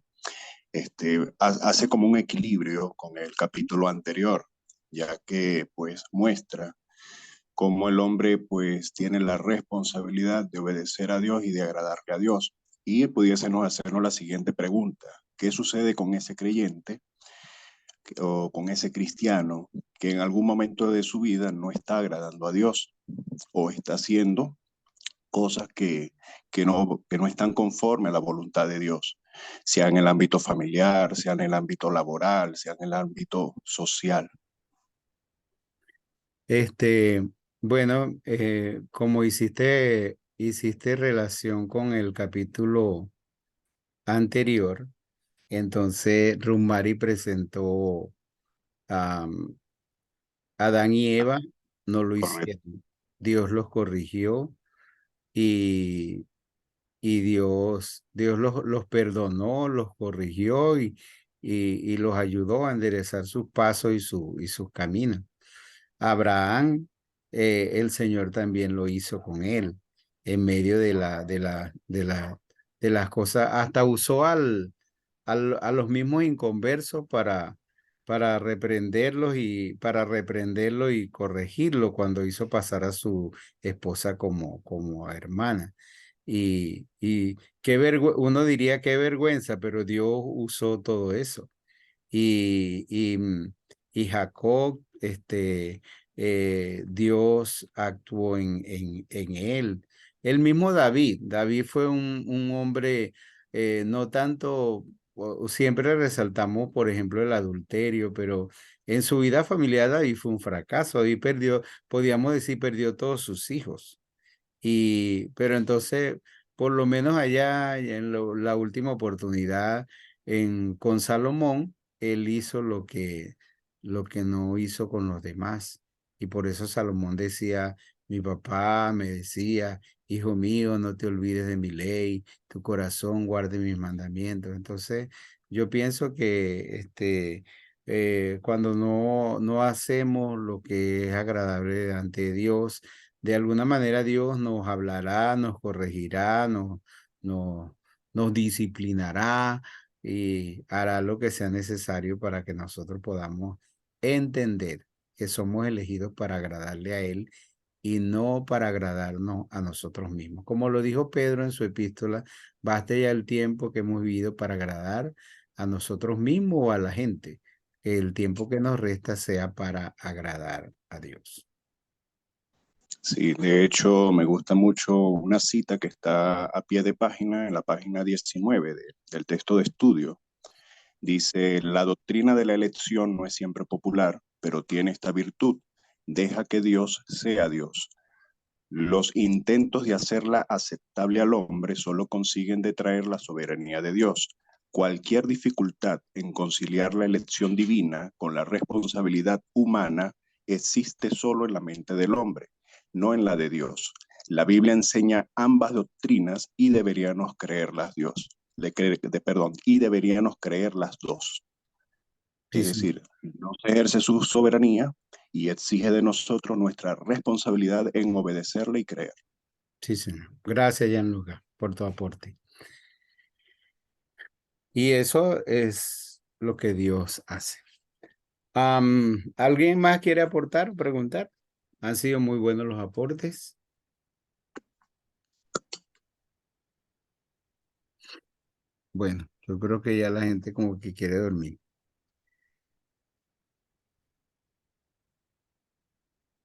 hace como un equilibrio con el capítulo anterior, ya que pues muestra cómo el hombre pues tiene la responsabilidad de obedecer a Dios y de agradarle a Dios. Y pudiésemos hacernos la siguiente pregunta: ¿qué sucede con ese creyente o con ese cristiano que en algún momento de su vida no está agradando a Dios o está haciendo cosas que no están conforme a la voluntad de Dios, sea en el ámbito familiar, sea en el ámbito laboral, sea en el ámbito social? Bueno, como hiciste relación con el capítulo anterior, entonces Rumari presentó a Adán y Eva, no lo Correcto. hicieron. Dios los corrigió y, y Dios los perdonó, los corrigió y los ayudó a enderezar sus pasos y sus caminos. Abraham, el Señor también lo hizo con él, en medio de las cosas, hasta usó a los mismos inconversos para reprenderlo y corregirlo cuando hizo pasar a su esposa como hermana. Y uno diría qué vergüenza, pero Dios usó todo eso. Y Jacob, Dios actuó en él. El mismo David fue un hombre, no tanto, siempre resaltamos, por ejemplo, el adulterio, pero en su vida familiar David fue un fracaso. David perdió, podríamos decir, perdió todos sus hijos. Pero entonces, por lo menos allá en la última oportunidad con Salomón, él hizo lo que no hizo con los demás. Y por eso Salomón decía: mi papá me decía, hijo mío, no te olvides de mi ley, tu corazón guarde mis mandamientos. Entonces, yo pienso que cuando no hacemos lo que es agradable ante Dios, de alguna manera Dios nos hablará, nos corregirá, nos, nos disciplinará y hará lo que sea necesario para que nosotros podamos entender que somos elegidos para agradarle a Él y no para agradarnos a nosotros mismos. Como lo dijo Pedro en su epístola, basta ya el tiempo que hemos vivido para agradar a nosotros mismos o a la gente. Que el tiempo que nos resta sea para agradar a Dios. Sí, de hecho me gusta mucho una cita que está a pie de página, en la página 19 del texto de estudio. Dice, la doctrina de la elección no es siempre popular, pero tiene esta virtud: deja que Dios sea Dios. Los intentos de hacerla aceptable al hombre solo consiguen detraer la soberanía de Dios. Cualquier dificultad en conciliar la elección divina con la responsabilidad humana existe solo en la mente del hombre, no en la de Dios. La Biblia enseña ambas doctrinas y deberíamos creerlas y deberíamos creer las dos. Sí, Es sí, decir, Dios ejerce su soberanía y exige de nosotros nuestra responsabilidad en obedecerle y creer. sí, señor. Gracias, Gianluca, por tu aporte. Y eso es lo que Dios hace. ¿Alguien más quiere aportar o preguntar? Han sido muy buenos los aportes. Bueno, yo creo que ya la gente como que quiere dormir.